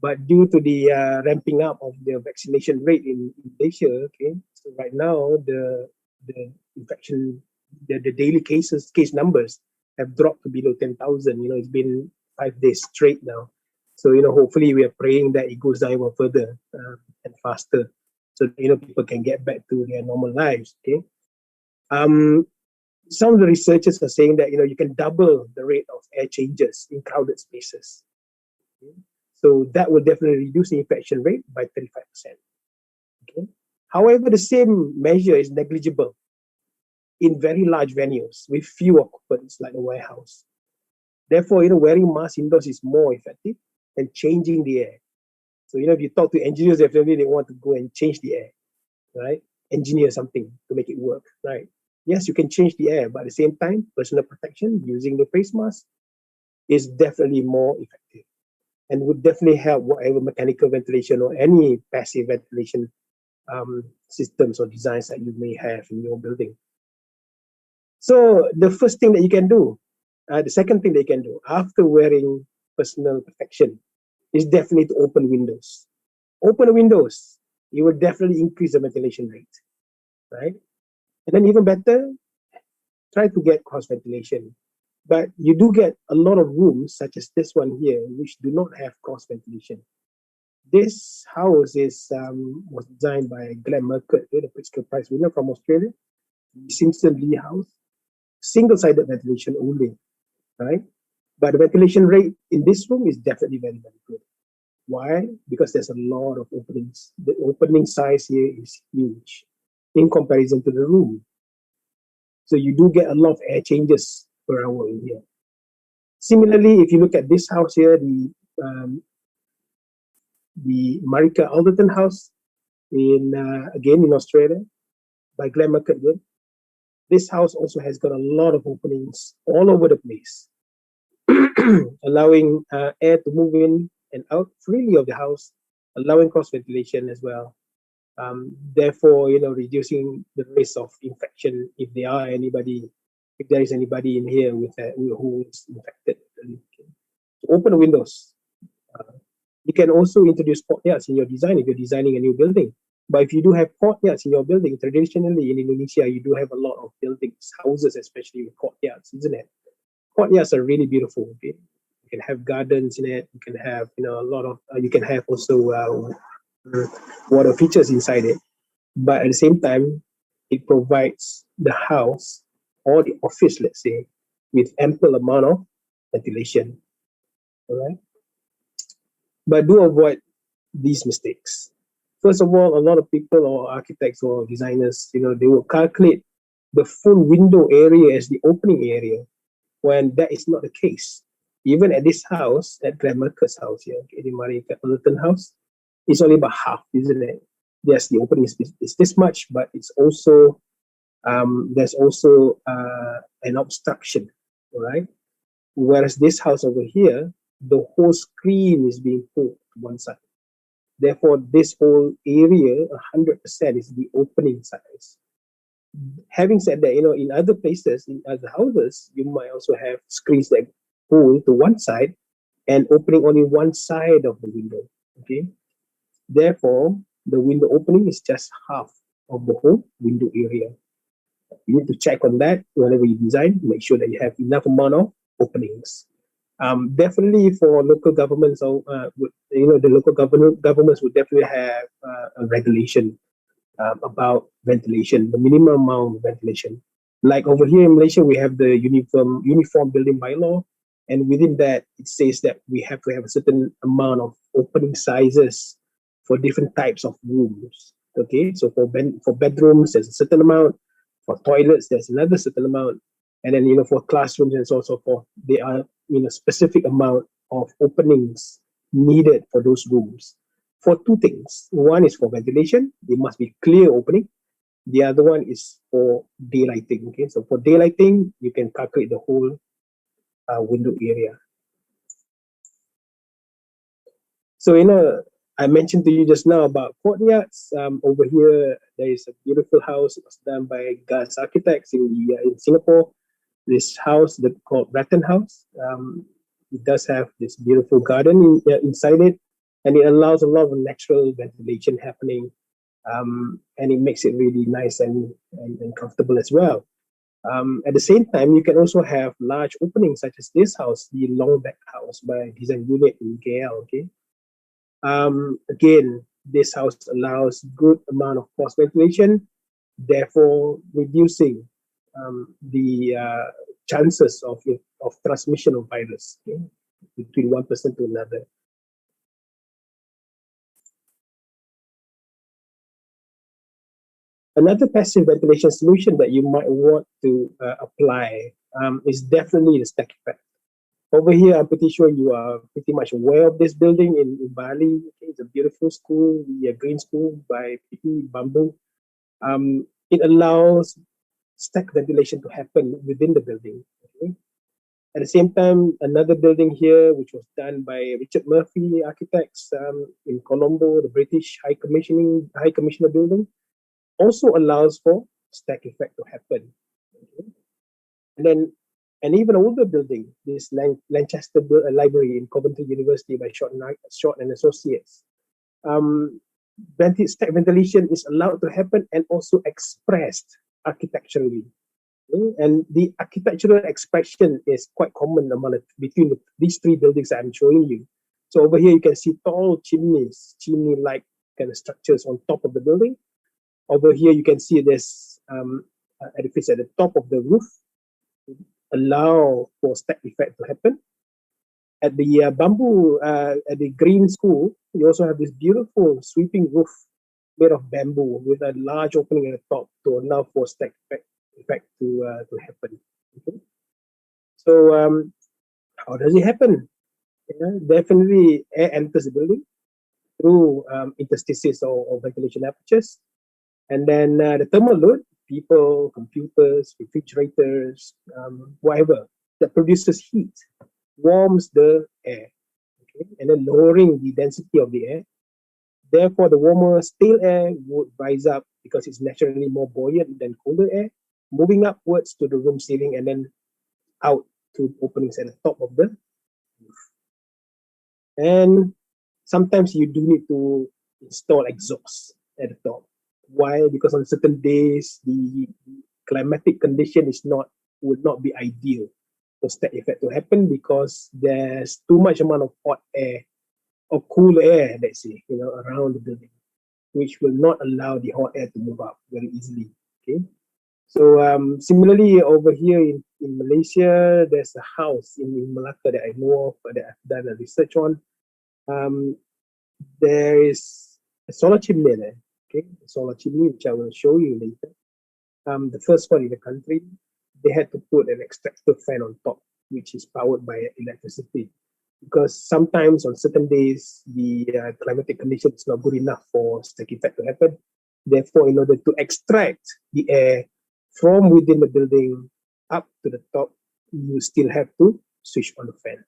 But due to the ramping up of the vaccination rate in Malaysia, okay, so right now the infection, the daily case numbers have dropped to below 10,000. It's been 5 days straight now. So hopefully we are praying that it goes down even further and faster, so people can get back to their normal lives. Okay. Some of the researchers are saying that you can double the rate of air changes in crowded spaces. Okay. So that will definitely reduce the infection rate by 35%. Okay. However, the same measure is negligible in very large venues with few occupants like a warehouse. Therefore, wearing masks indoors is more effective than changing the air. So, if you talk to engineers, definitely they want to go and change the air, right? Engineer something to make it work, right? Yes, you can change the air, but at the same time, personal protection using the face mask is definitely more effective and would definitely help whatever mechanical ventilation or any passive ventilation systems or designs that you may have in your building. So the first thing that you can do, the second thing that you can do after wearing personal protection is definitely to open windows. Open windows, you will definitely increase the ventilation rate, right? And then even better, try to get cross ventilation. But you do get a lot of rooms, such as this one here, which do not have cross ventilation. This house was designed by Glenn Murcutt, the Pritzker Prize winner from Australia. The Simpson Lee house, single-sided ventilation only, right? But the ventilation rate in this room is definitely very, very good. Why? Because there's a lot of openings. The opening size here is huge in comparison to the room. So you do get a lot of air changes per hour in here. Similarly, if you look at this house here, the Marika Alderton house again in Australia by Glenn Murcutt. This house also has got a lot of openings all over the place, allowing air to move in and out freely of the house, allowing cross ventilation as well. Therefore, reducing the risk of infection if there is anybody in here who is infected. So open the windows. You can also introduce courtyards in your design if you're designing a new building. But if you do have courtyards in your building, traditionally in Indonesia, you do have a lot of buildings, houses especially with courtyards, isn't it? Courtyards are really beautiful. Okay? You can have gardens in it. You can have, a lot of. You can have also water features inside it. But at the same time, it provides the house or the office, let's say, with ample amount of ventilation. All right. But do avoid these mistakes. First of all, a lot of people or architects or designers, they will calculate the full window area as the opening area, when that is not the case. Even at this house, at Glenn Murcutt's house here, the Marika Alderton house, it's only about half, isn't it? Yes, the opening is this much, but it's also there's also an obstruction, all right? Whereas this house over here, the whole screen is being pulled to one side. Therefore, this whole area, 100% is the opening size. Having said that, in other places, in other houses, you might also have screens that pull to one side and opening only one side of the window. Okay, therefore the window opening is just half of the whole window area. You need to check on that whenever you design. Make sure that you have enough amount of openings. Definitely for local governments, or the local governments would definitely have a regulation about ventilation, the minimum amount of ventilation. Like over here in Malaysia, we have the uniform building bylaw, and within that, it says that we have to have a certain amount of opening sizes for different types of rooms. Okay, so for bedrooms, there's a certain amount. For toilets, there's another certain amount, and then for classrooms and so on and so forth, there are specific amount of openings needed for those rooms for two things. One is for ventilation, it must be clear opening. The other one is for daylighting. Okay, so for daylighting, you can calculate the whole window area. So I mentioned to you just now about courtyards. Over here, there is a beautiful house. It was done by Gas Architects in Singapore. This house called Rattan House. It does have this beautiful garden inside it, and it allows a lot of natural ventilation happening, and it makes it really nice and comfortable as well. At the same time, you can also have large openings such as this house, the Longback House by Design Unit in KL. Okay. Again, this house allows good amount of cross ventilation, therefore reducing the chances of transmission of virus, okay, between one person to another. Another passive ventilation solution that you might want to apply is definitely the stack effect. Over here, I'm pretty sure you are pretty much aware of this building in Bali. Okay, it's a beautiful school, the Green School by PP Bamboo. It allows stack ventilation to happen within the building. Okay? At the same time, another building here, which was done by Richard Murphy Architects in Colombo, the British High Commissioner building, also allows for stack effect to happen. Okay? And then an even older building, this Lancaster Library in Coventry University by Short and Associates. Stack ventilation is allowed to happen and also expressed architecturally. Okay? And the architectural expression is quite common between these three buildings that I'm showing you. So over here, you can see tall chimney-like kind of structures on top of the building. Over here, you can see this edifice at the top of the roof, allow for stack effect to happen. At the at the Green School, you also have this beautiful sweeping roof made of bamboo with a large opening at the top to allow for stack effect to happen. Okay? So how does it happen? Yeah, definitely air enters the building through interstices or ventilation apertures, and then the thermal load, people, computers, refrigerators, whatever that produces heat, warms the air, okay, and then lowering the density of the air. Therefore, the warmer stale air would rise up because it's naturally more buoyant than colder air, moving upwards to the room ceiling and then out to openings at the top of the roof. And sometimes you do need to install exhaust at the top. Why? Because on certain days, the climatic condition would not be ideal for stack effect to happen because there's too much amount of hot air or cool air, let's say, around the building, which will not allow the hot air to move up very easily. Okay. So similarly, over here in Malaysia, there's a house in Malacca that I know of that I've done a research on. There is a solar chimney there. Okay, a solar chimney, which I will show you later. The first one in the country, they had to put an extractor fan on top, which is powered by electricity. Because sometimes on certain days, the climatic condition is not good enough for stack effect to happen. Therefore, in order to extract the air from within the building up to the top, you still have to switch on the fan.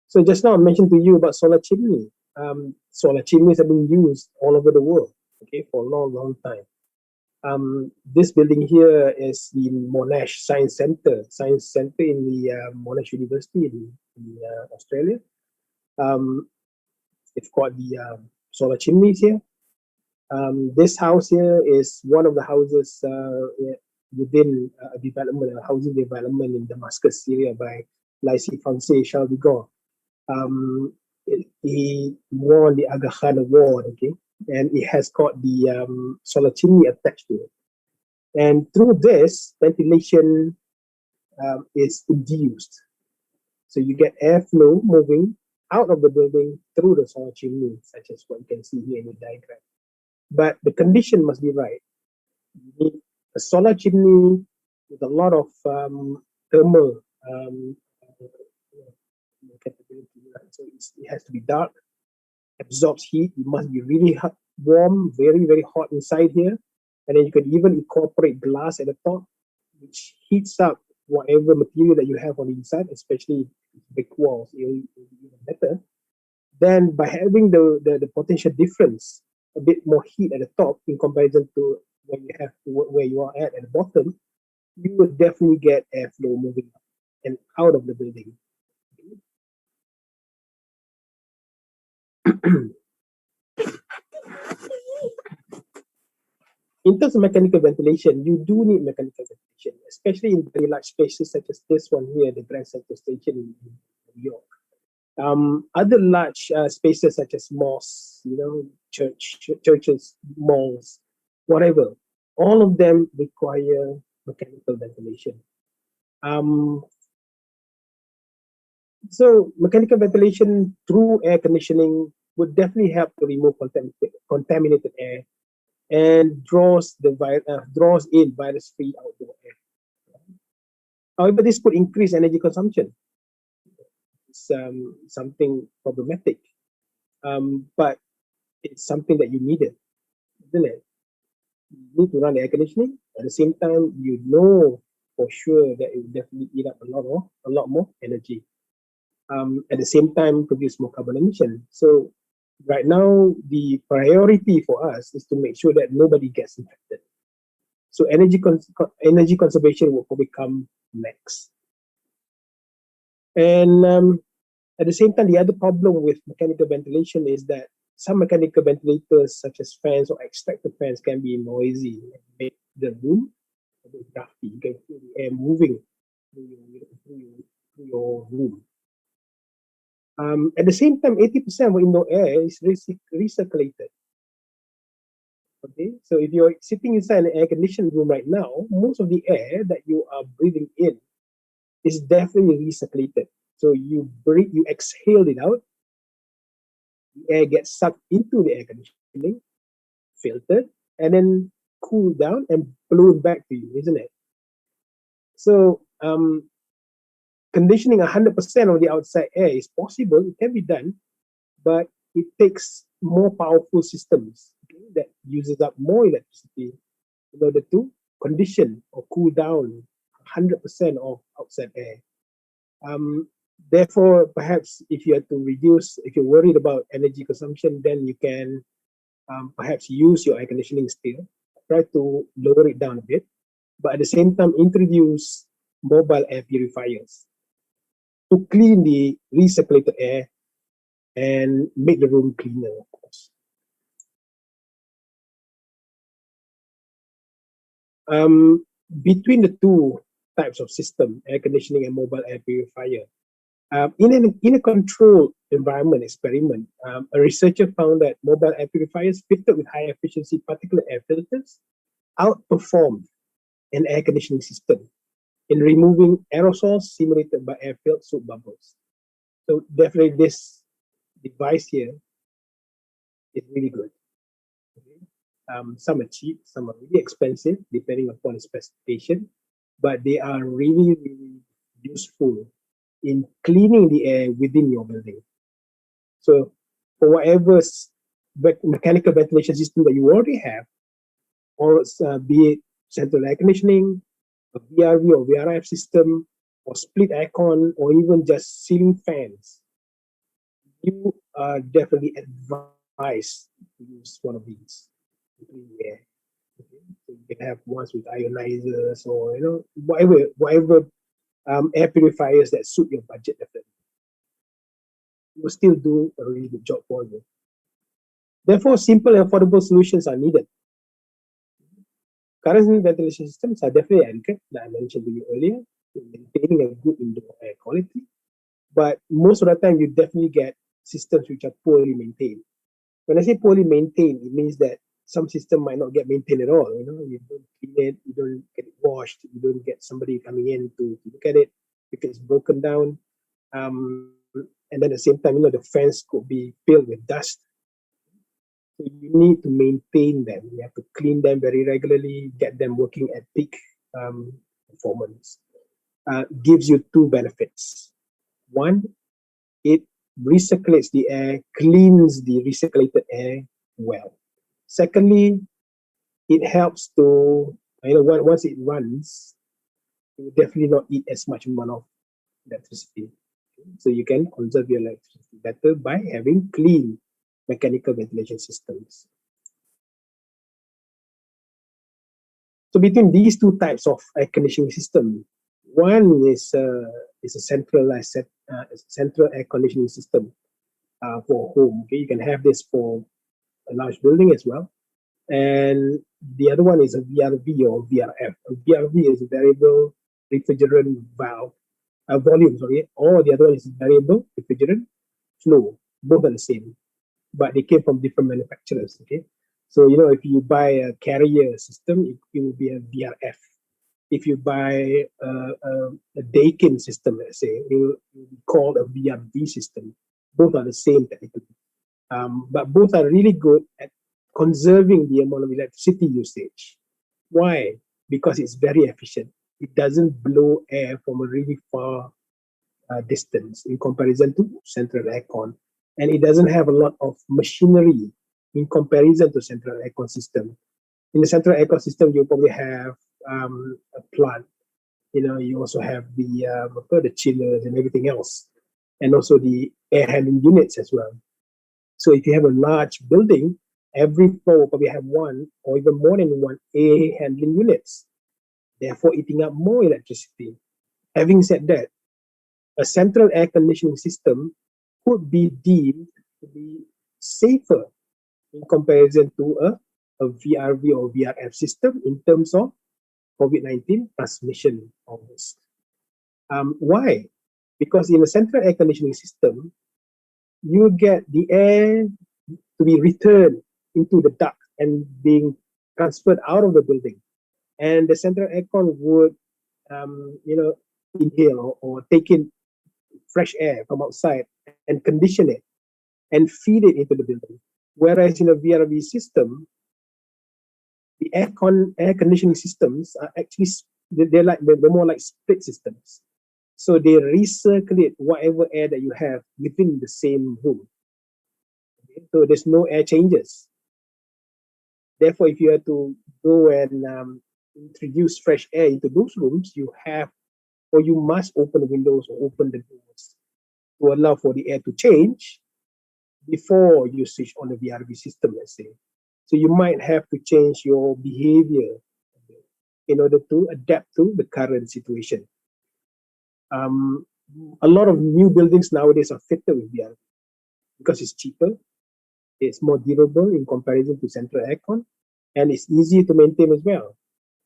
So just now I mentioned to you about solar chimney. Solar chimneys have been used all over the world, okay, for a long, long time. This building here is the Monash Science Center in the Monash University in Australia. It's got the solar chimneys here. This house here is one of the houses within a development, a housing development in Damascus, Syria by Laissez Francis Charles de Gaulle. He won the Aga Khan Award, okay, and it has got the solar chimney attached to it. And through this, ventilation is induced. So you get airflow moving out of the building through the solar chimney, such as what you can see here in the diagram. But the condition must be right. You need a solar chimney with a lot of thermal capability. So it has to be dark, absorbs heat. It must be really hot, warm, very, very hot inside here. And then you can even incorporate glass at the top, which heats up whatever material that you have on the inside, especially brick walls, even better. Then by having the potential difference, a bit more heat at the top in comparison to when you have where you are at the bottom, you will definitely get airflow moving up and out of the building. In terms of mechanical ventilation, you do need mechanical ventilation, especially in very large spaces such as this one here, the Grand Central Station in New York. Other large spaces such as mosques, churches, malls, whatever, all of them require mechanical ventilation. So mechanical ventilation through air conditioning would definitely help to remove contaminated air and draws in virus-free outdoor air. However, this could increase energy consumption. It's something problematic, but it's something that you needed, isn't it? You need to run the air conditioning. At the same time, you know for sure that it will definitely eat up a lot more energy. At the same time, produce more carbon emission. So right now, the priority for us is to make sure that nobody gets infected. So energy conservation will probably come next. And at the same time, the other problem with mechanical ventilation is that some mechanical ventilators, such as fans or extractor fans, can be noisy and make the room a bit drafty. You can feel the air moving through your room. At the same time, 80% of indoor air is recirculated. Okay, so if you're sitting inside an air-conditioned room right now, most of the air that you are breathing in is definitely recirculated. So you breathe, you exhale it out, the air gets sucked into the air conditioning, filtered, and then cooled down and blown back to you, isn't it? So conditioning 100% of the outside air is possible, it can be done, but it takes more powerful systems that uses up more electricity in order to condition or cool down 100% of outside air. Therefore, perhaps if you have to reduce, if you're worried about energy consumption, then you can perhaps use your air conditioning still, try to lower it down a bit, but at the same time introduce mobile air purifiers to clean the recirculated air and make the room cleaner, of course. Between the two types of system, air conditioning and mobile air purifier, in a controlled environment experiment, a researcher found that mobile air purifiers fitted with high efficiency particulate air filters outperformed an air conditioning system in removing aerosols simulated by air-filled soap bubbles. So definitely this device here is really good. Okay. Some are cheap, some are really expensive, depending upon the specification, but they are really, really useful in cleaning the air within your building. So for whatever mechanical ventilation system that you already have, or be it central air conditioning, a VRV or VRF system, or split aircon, or even just ceiling fans, you are definitely advised to use one of these to clean the air. Okay? So you can have ones with ionizers or whatever air purifiers that suit your budget. Definitely, it will still do a really good job for you. Therefore, simple and affordable solutions are needed. Current ventilation systems are definitely adequate, that I mentioned to you earlier, in maintaining a good indoor air quality. But most of the time, you definitely get systems which are poorly maintained. When I say poorly maintained, it means that some system might not get maintained at all. You don't clean it, you don't get it washed, you don't get somebody coming in to look at it if it's broken down. And then at the same time, the fans could be filled with dust. So you need to maintain them. You have to clean them very regularly, get them working at peak performance. Gives you two benefits. One, it recirculates the air, cleans the recirculated air well. Secondly, it helps to, once it runs, it will definitely not eat as much amount of electricity. So you can conserve your electricity better by having clean mechanical ventilation systems. So between these two types of air conditioning system, one is a centralized central air conditioning system for home. Okay, you can have this for a large building as well. And the other one is a VRV or VRF. A VRV is a variable refrigerant volume, or the other one is variable refrigerant flow. Both are the same, but they came from different manufacturers. Okay, so if you buy a carrier system, it will be a VRF. If you buy a Daikin system, let's say, it will be called a VRV system. Both are the same technically, but both are really good at conserving the amount of electricity usage. Why? Because it's very efficient. It doesn't blow air from a really far distance in comparison to central aircon, and it doesn't have a lot of machinery in comparison to central aircon system. In the central aircon system, you probably have a plant. You also have the chillers and everything else, and also the air handling units as well. So if you have a large building, every floor will probably have one or even more than one air handling units, therefore eating up more electricity. Having said that, a central air conditioning system could be deemed to be safer in comparison to a VRV or VRF system in terms of COVID-19 transmission of this. Why? Because in a central air conditioning system, you get the air to be returned into the duct and being transferred out of the building. And the central aircon would, inhale or take in fresh air from outside and condition it and feed it into the building. Whereas in a VRV system, the air conditioning systems are actually, they're more like split systems. So they recirculate whatever air that you have within the same room. Okay? So there's no air changes. Therefore, if you have to go and introduce fresh air into those rooms, you must open the windows or open the doors to allow for the air to change before you switch on the VRV system, let's say. So you might have to change your behavior in order to adapt to the current situation. A lot of new buildings nowadays are fitted with VRV because it's cheaper, it's more durable in comparison to central aircon, and it's easy to maintain as well.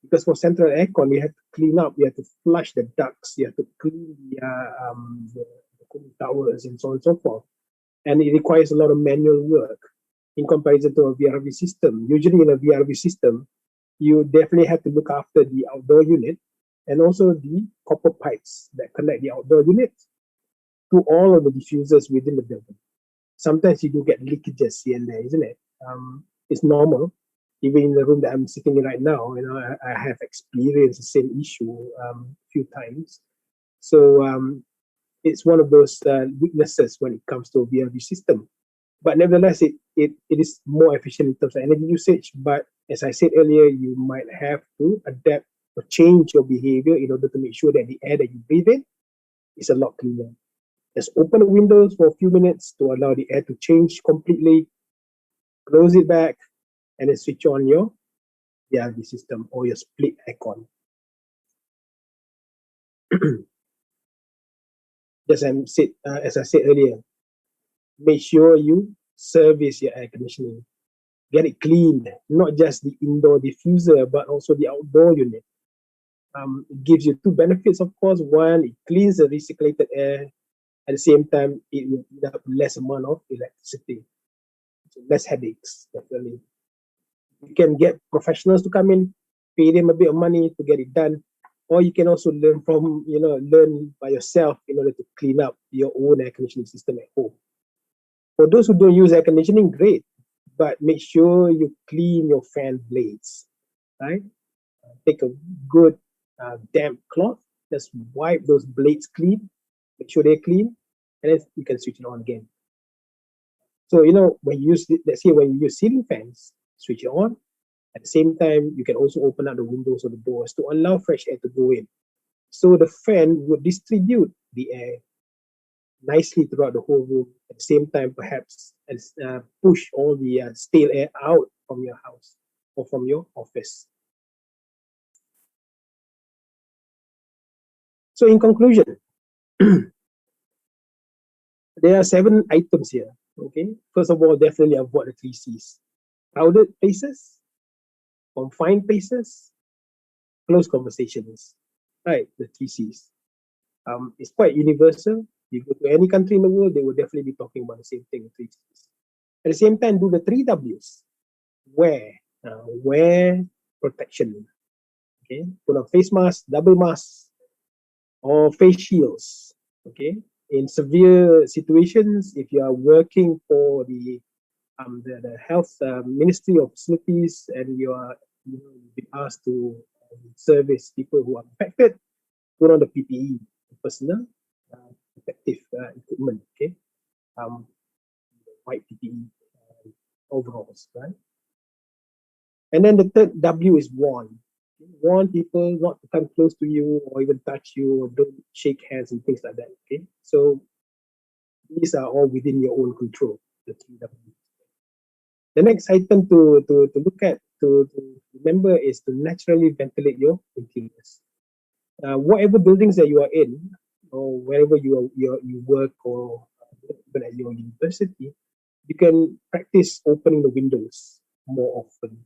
Because for central aircon, you have to clean up, you have to flush the ducts, you have to clean the cooling towers and so on and so forth. And it requires a lot of manual work in comparison to a VRV system. Usually in a VRV system, you definitely have to look after the outdoor unit and also the copper pipes that connect the outdoor unit to all of the diffusers within the building. Sometimes you do get leakages here and there, isn't it? It's normal. Even in the room that I'm sitting in right now, I have experienced the same issue a few times. So it's one of those weaknesses when it comes to a VRV system. But nevertheless, it is more efficient in terms of energy usage. But as I said earlier, you might have to adapt or change your behavior in order to make sure that the air that you breathe in is a lot cleaner. Just open the windows for a few minutes to allow the air to change completely, close it back, and then switch on your PRV system or your split aircon. As I said earlier, make sure you service your air conditioning. Get it cleaned, not just the indoor diffuser, but also the outdoor unit. It gives you two benefits, of course. One, it cleans the recirculated air. At the same time, it will eat up less amount of electricity. So less headaches, definitely. You can get professionals to come in, pay them a bit of money to get it done. Or you can also learn by yourself in order to clean up your own air conditioning system at home. For those who don't use air conditioning, great. But make sure you clean your fan blades, right? Take a good damp cloth, just wipe those blades clean, make sure they're clean, and then you can switch it on again. So, when you use, let's say when you use ceiling fans, switch it on. At the same time, you can also open up the windows or the doors to allow fresh air to go in. So the fan would distribute the air nicely throughout the whole room. At the same time, perhaps push all the stale air out from your house or from your office. So in conclusion, there are 7 items here. Okay. First of all, definitely avoid the 3 C's. Crowded places, confined places, close conversations. Right, the 3 C's. It's quite universal. You go to any country in the world, they will definitely be talking about the same thing, 3 C's. At the same time, do the 3 W's. Wear protection. Okay, put on face mask, double mask, or face shields. Okay, in severe situations, if you are working for the health ministry of facilities and you are you've been asked to service people who are affected, put on the PPE, personal protective equipment. Okay, white PPE overalls, right? And then the third W is warn. Warn people not to come close to you or even touch you, or don't shake hands and things like that. Okay, so these are all within your own control. The 3 W's. The next item to look at, to remember, is to naturally ventilate your interiors. Whatever buildings that you are in, or wherever you work, or even at your university, you can practice opening the windows more often.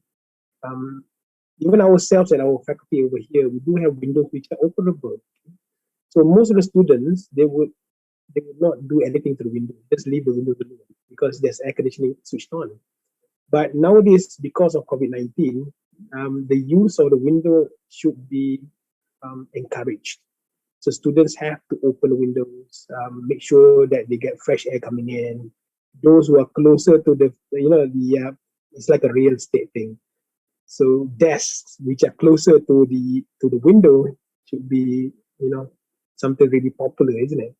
Even ourselves at our faculty over here, we do have windows which are openable. So most of the students, they would not do anything to the window, just leave the window alone because there's air conditioning switched on. But nowadays, because of COVID-19, the use of the window should be encouraged. So students have to open the windows, make sure that they get fresh air coming in. Those who are closer to the it's like a real estate thing. So desks which are closer to the window should be something really popular, isn't it?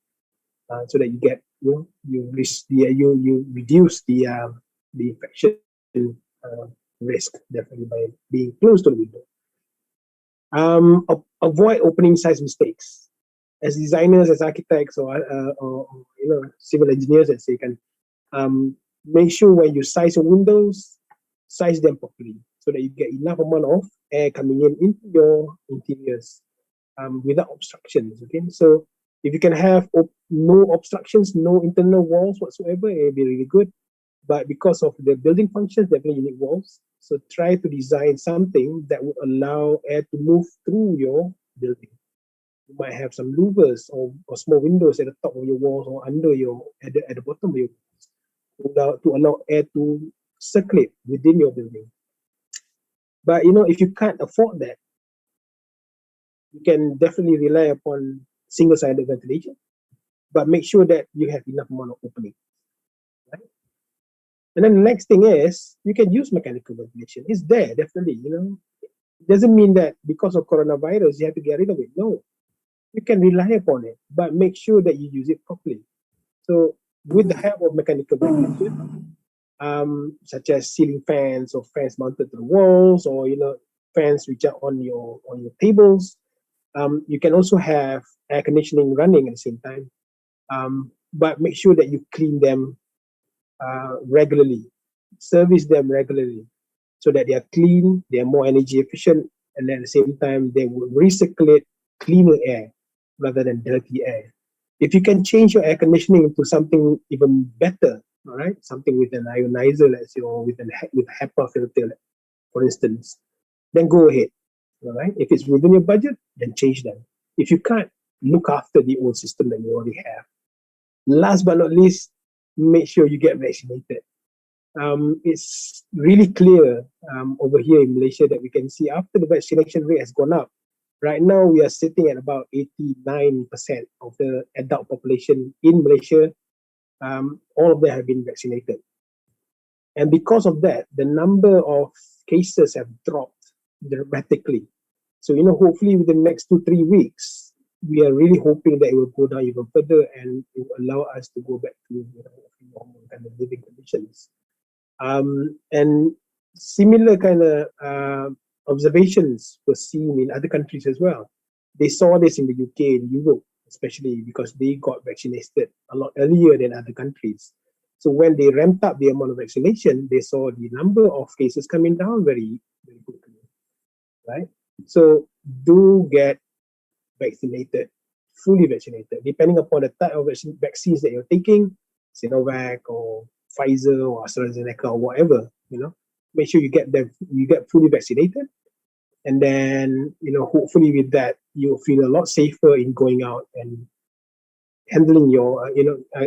So that you get you reduce the infection risk, definitely, by being close to the window. Avoid opening size mistakes. As designers, as architects, or civil engineers, let's say, can make sure when you size your windows, size them properly so that you get enough amount of air coming into your interiors without obstructions. Okay, so if you can have no obstructions, no internal walls whatsoever, it will be really good. But because of the building functions, definitely you need walls. So try to design something that would allow air to move through your building. You might have some louvers or small windows at the top of your walls or under at the bottom of your walls to allow air to circulate within your building. But if you can't afford that, you can definitely rely upon single-sided ventilation, but make sure that you have enough amount of opening. Right? And then the next thing is you can use mechanical ventilation. It's there, definitely. It doesn't mean that because of coronavirus you have to get rid of it. No, you can rely upon it, but make sure that you use it properly. So with the help of mechanical ventilation, such as ceiling fans or fans mounted to the walls, or fans which are on your tables, you can also have air conditioning running at the same time. But make sure that you clean them regularly, service them regularly. so that they are clean, they are more energy efficient, and at the same time, they will recirculate cleaner air rather than dirty air. If you can change your air conditioning into something even better, all right, something with an ionizer, let's say, or with a HEPA filter, for instance, then go ahead. All right. If it's within your budget, then change them. If you can't, look after the old system that you already have. Last but not least, make sure you get vaccinated. It's really clear over here in Malaysia that we can see after the vaccination rate has gone up. Right now, we are sitting at about 89% of the adult population in Malaysia. All of them have been vaccinated. And because of that, the number of cases have dropped dramatically. So, hopefully within the next 2-3 weeks, we are really hoping that it will go down even further and it will allow us to go back to normal kind of living conditions. And similar kind of observations were seen in other countries as well. They saw this in the UK and Europe, especially because they got vaccinated a lot earlier than other countries. So when they ramped up the amount of vaccination, they saw the number of cases coming down very, very quickly, right? So do get vaccinated, fully vaccinated, depending upon the type of vaccines that you're taking, Sinovac or Pfizer or AstraZeneca or whatever, make sure you get fully vaccinated. And then, hopefully with that, you'll feel a lot safer in going out and handling your,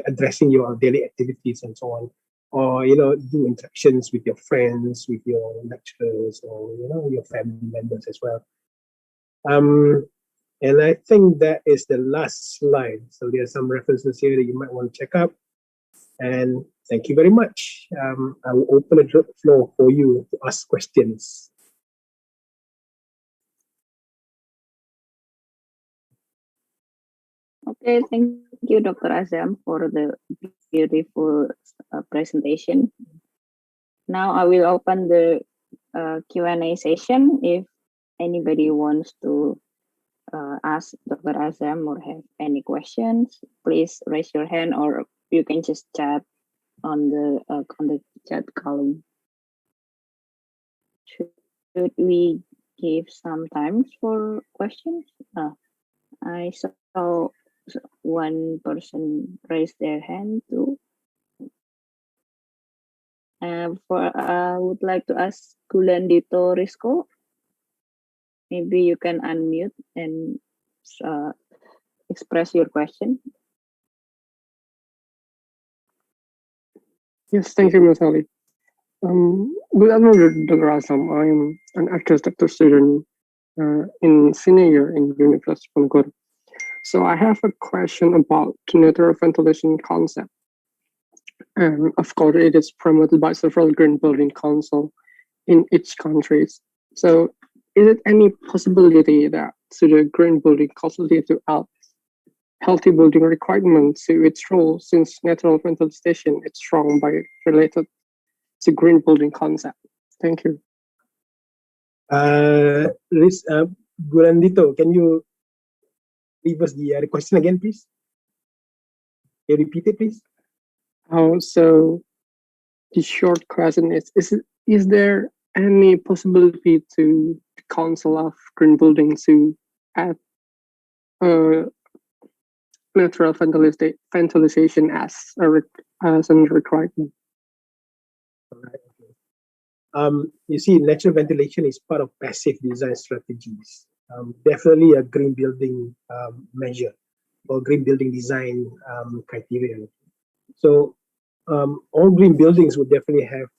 addressing your daily activities and so on. Or, do interactions with your friends, with your lecturers, or, your family members as well. And I think that is the last slide. So there are some references here that you might want to check up. And thank you very much. I will open the floor for you to ask questions. Okay, thank you, Dr. Azam, for the beautiful presentation. Now I will open the Q&A session. If anybody wants to ask Dr. Azam or have any questions, please raise your hand, or you can just chat on the chat column. Should we give some time for questions? I saw one person raise their hand too. I would like to ask Gulandito Risco. Maybe you can unmute and express your question. Yes, thank you, Ms. Ali. Good afternoon, Dr. Azam. I am an architecture student in senior year in University of Ponegoro. So I have a question about natural ventilation concept. And of course, it is promoted by several green building council in each country. So is it any possibility that the green building consultative to add healthy building requirements to its role, since natural ventilation is strong by related to green building concept? Thank you. Gulandito, can you leave us the question again, please? Can you repeat it, please? So the short question is there any possibility to the Council of Green Buildings to add natural ventilation as a requirement? You see, natural ventilation is part of passive design strategies. Definitely a green building measure or green building design criteria. So all green buildings would definitely have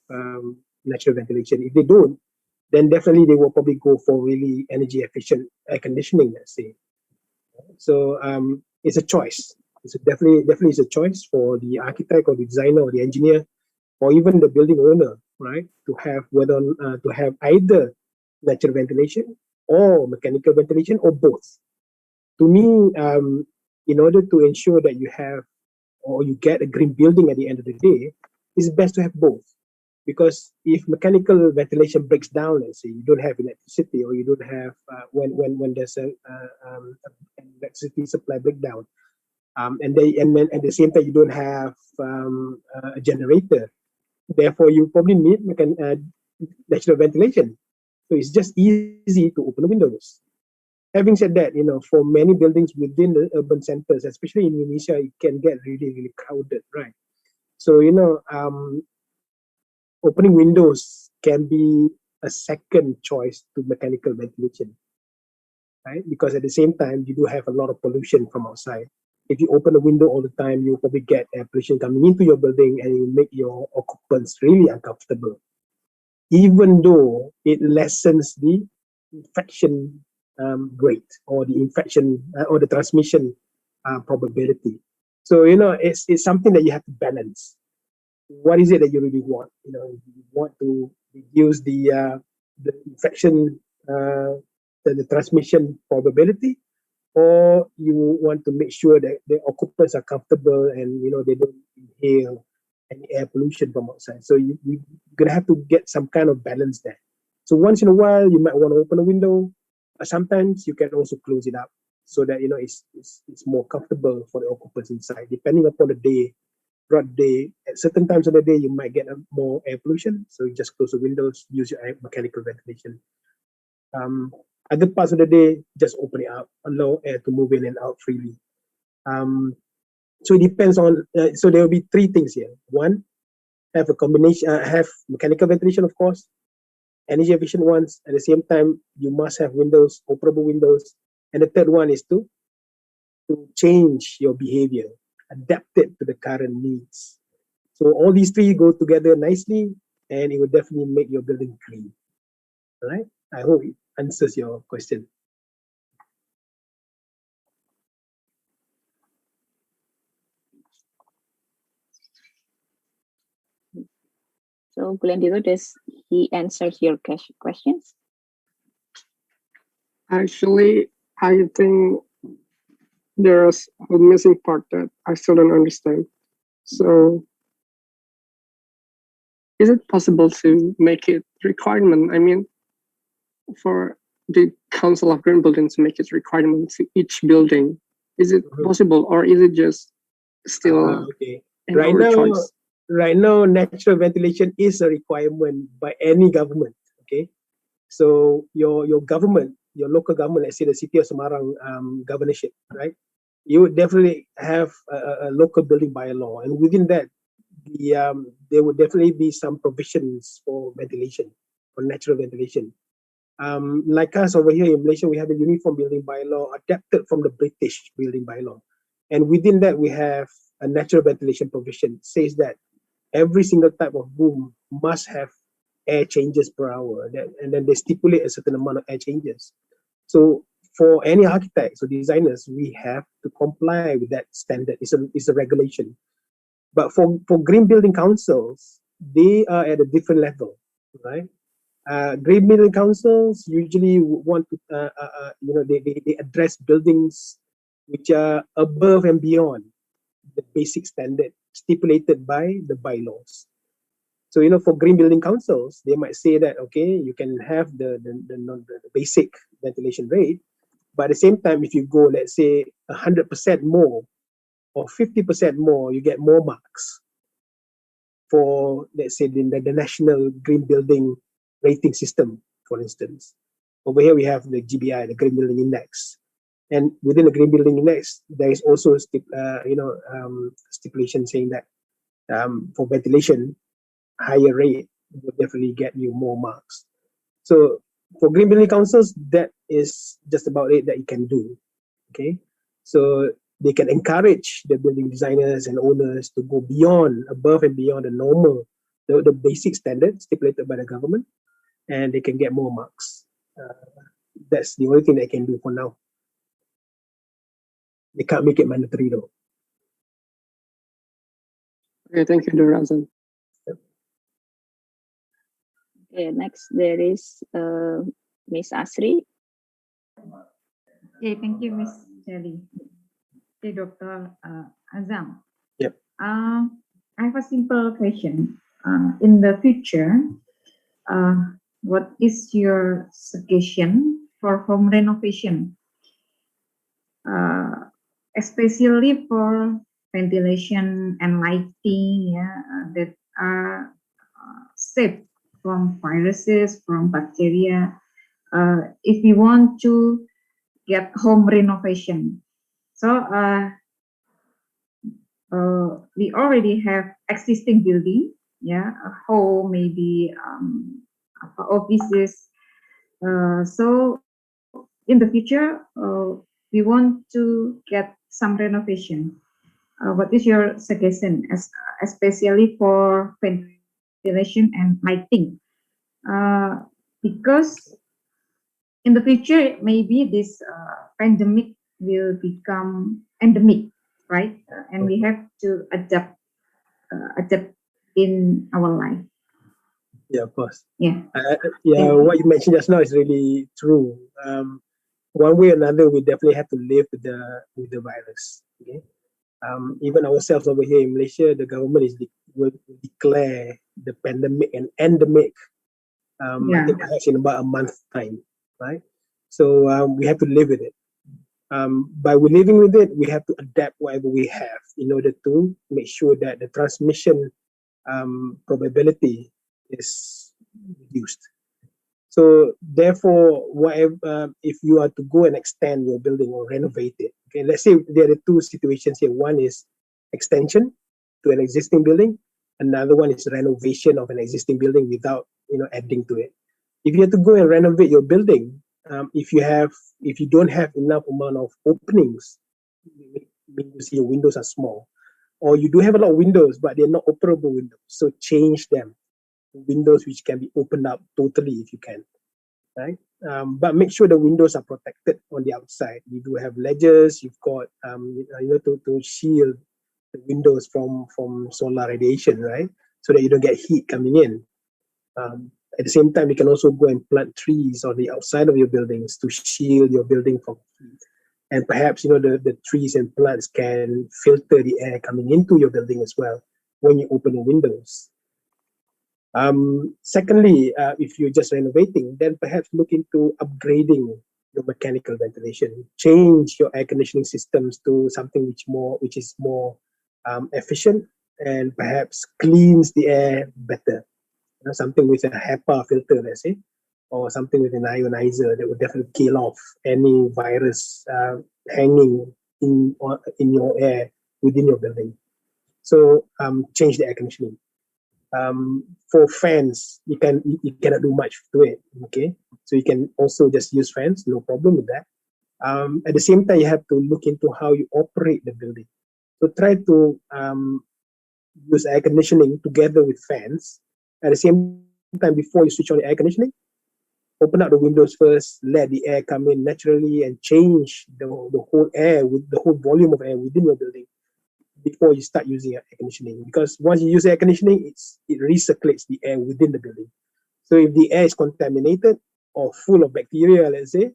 natural ventilation. If they don't, then definitely they will probably go for really energy efficient air conditioning, let's say. So it's a choice. It's definitely is a choice for the architect or the designer or the engineer or even the building owner, right? To have either natural ventilation or mechanical ventilation or both. To me, in order to ensure that you have or you get a green building at the end of the day, it's best to have both. Because if mechanical ventilation breaks down, let's say you don't have electricity, or you don't have when there's an electricity supply breakdown, and then at the same time you don't have a generator, therefore you probably need natural ventilation. So it's just easy to open the windows. Having said that, for many buildings within the urban centers, especially in Indonesia, it can get really, really crowded, right? So, opening windows can be a second choice to mechanical ventilation, right? Because at the same time, you do have a lot of pollution from outside. If you open a window all the time, you probably get air pollution coming into your building and you make your occupants really uncomfortable, even though it lessens the infection rate or the infection or the transmission probability. So, it's something that you have to balance. What is it that you really want? You want to reduce the infection, the transmission probability, or you want to make sure that the occupants are comfortable and they don't inhale any air pollution from outside. So you're gonna have to get some kind of balance there. So once in a while you might want to open a window, but sometimes you can also close it up so that it's more comfortable for the occupants inside, depending upon the day. Broad day, at certain times of the day, you might get more air pollution. So you just close the windows, use your mechanical ventilation. Other parts of the day, just open it up, allow air to move in and out freely. So it depends on. So there will be three things here. One, have a combination, have mechanical ventilation, of course, energy efficient ones. At the same time, you must have windows, operable windows. And the third one is to change your behavior, adapt it to the current needs. So all these three go together nicely, and it will definitely make your building clean. All right. I hope it answers your question. So, Glendigo, does he answers your questions? Actually, I think there's a missing part that I still don't understand. So, is it possible to make it requirement? I mean, for the Council of Green Buildings to make its requirement to each building, is it possible, or is it just still okay? in our choice? Right now, natural ventilation is a requirement by any government. Okay, so your government, your local government, let's say the city of Semarang governorship, right? You would definitely have a local building bylaw, and within that, there would definitely be some provisions for ventilation, for natural ventilation. Like us over here in Malaysia, we have a uniform building bylaw adapted from the British building bylaw, and within that we have a natural ventilation provision. It says that every single type of room must have air changes per hour, and then they stipulate a certain amount of air changes. So for any architects or designers, we have to comply with that standard. It's a regulation. But for green building councils, they are at a different level, right? Green building councils usually want to, they address buildings which are above and beyond the basic standard stipulated by the bylaws. So, for green building councils, they might say that, okay, you can have the basic ventilation rate, but at the same time, if you go, let's say, 100% more or 50% more, you get more marks for, let's say, the national green building rating system, for instance. Over here, we have the GBI, the Green Building Index. And within the Green Building Index, there is also stipulation saying that for ventilation, higher rate will definitely get you more marks. So for green building councils, that is just about it that you can do. Okay, so they can encourage the building designers and owners to go beyond, above and beyond the normal, the basic standards stipulated by the government, and they can get more marks. That's the only thing they can do for now. They can't make it mandatory though. Okay, thank you, Dorazan. Okay, next there is Miss Asri. Okay, thank you, Miss Shelly. Okay, Dr. Azam. Yep. I have a simple question. In the future, what is your suggestion for home renovation, especially for ventilation and lighting, that are safe from viruses, from bacteria, if we want to get home renovation. So we already have existing building, yeah, a home, maybe offices. So in the future, we want to get some renovation. What is your suggestion, especially for ventilation and lighting? Because in the future, maybe this pandemic will become endemic, right? And we have to adapt in our life. Yeah, of course. Yeah. What you mentioned just now is really true. One way or another, we definitely have to live with the virus. Okay. Even ourselves over here in Malaysia, the government will declare the pandemic an endemic. I think perhaps in about a month's time, right? So we have to live with it. By living with it, we have to adapt whatever we have in order to make sure that the transmission probability is reduced. So therefore, whatever if you are to go and extend your building or renovate it, okay, let's say there are two situations here. One is extension to an existing building. Another one is renovation of an existing building without adding to it. If you have to go and renovate your building, if you don't have enough amount of openings, means your windows are small, or you do have a lot of windows but they're not operable windows, so change them to windows which can be opened up totally if you can, right? But make sure the windows are protected on the outside. You do have ledges, you've got to shield the windows from solar radiation, right? So that you don't get heat coming in. At the same time, you can also go and plant trees on the outside of your buildings to shield your building from heat. And perhaps the trees and plants can filter the air coming into your building as well when you open the windows. Secondly, if you're just renovating, then perhaps look into upgrading your mechanical ventilation. Change your air conditioning systems to something which is more efficient and perhaps cleans the air better. Something with a HEPA filter, let's say, or something with an ionizer that would definitely kill off any virus hanging in your air within your building. So change the air conditioning. For fans, you cannot do much to it. Okay, so you can also just use fans, no problem with that. At the same time, you have to look into how you operate the building. So try to use air conditioning together with fans. At the same time, before you switch on the air conditioning, open up the windows first, let the air come in naturally, and change the whole air with the whole volume of air within your building before you start using air conditioning. Because once you use air conditioning, it recirculates the air within the building. So if the air is contaminated or full of bacteria, let's say,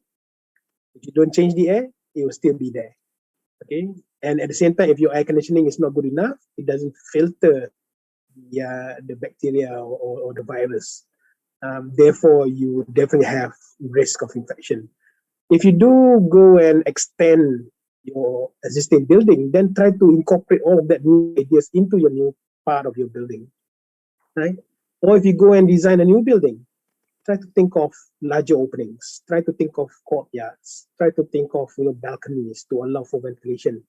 if you don't change the air, it will still be there. Okay, and at the same time, if your air conditioning is not good enough, it doesn't filter the bacteria or the virus. Therefore, you definitely have risk of infection. If you do go and extend your existing building, then try to incorporate all of that new ideas into your new part of your building, right? Or if you go and design a new building, try to think of larger openings. Try to think of courtyards. Try to think of balconies to allow for ventilation.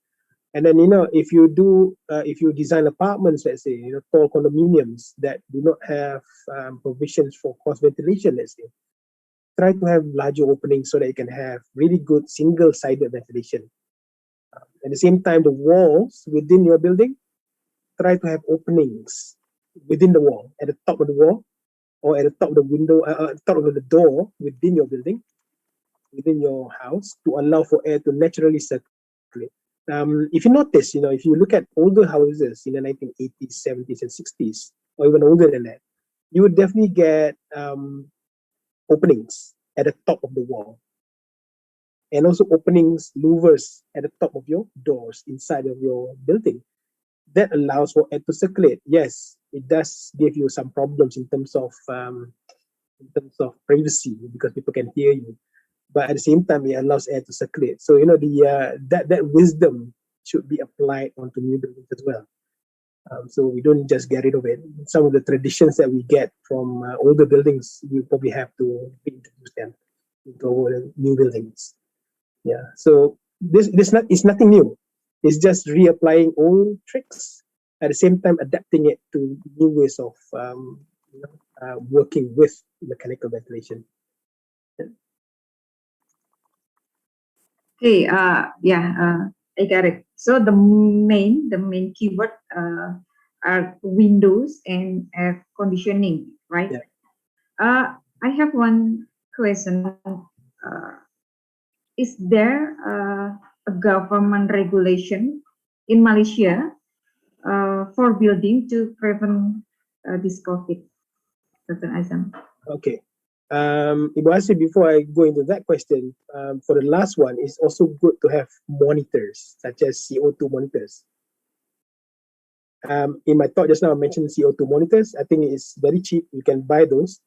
And then if you design apartments, let's say tall condominiums that do not have provisions for cross ventilation, let's say, try to have larger openings so that you can have really good single-sided ventilation. At the same time, the walls within your building, try to have openings within the wall, at the top of the wall, or at the top of the window, top of the door within your building, within your house, to allow for air to naturally circulate. If you notice, if you look at older houses in the 1980s, 70s, and 60s, or even older than that, you would definitely get openings at the top of the wall, and also openings, louvers at the top of your doors inside of your building. That allows for air to circulate. Yes, it does give you some problems in terms of privacy because people can hear you, but at the same time, it allows air to circulate. So that wisdom should be applied onto new buildings as well. So we don't just get rid of it. Some of the traditions that we get from older buildings, we probably have to introduce them into our new buildings. Yeah. So it's nothing new. It's just reapplying old tricks at the same time adapting it to new ways of working with mechanical ventilation. Okay, I got it. So the main keyword are windows and air conditioning, right? Yeah. I have one question. Is there a government regulation in Malaysia for building to prevent this COVID, Dr. Azam? Okay. Ibu Asri, before I go into that question, for the last one, it's also good to have monitors, such as CO2 monitors. In my talk just now, I mentioned CO2 monitors. I think it's very cheap. You can buy those.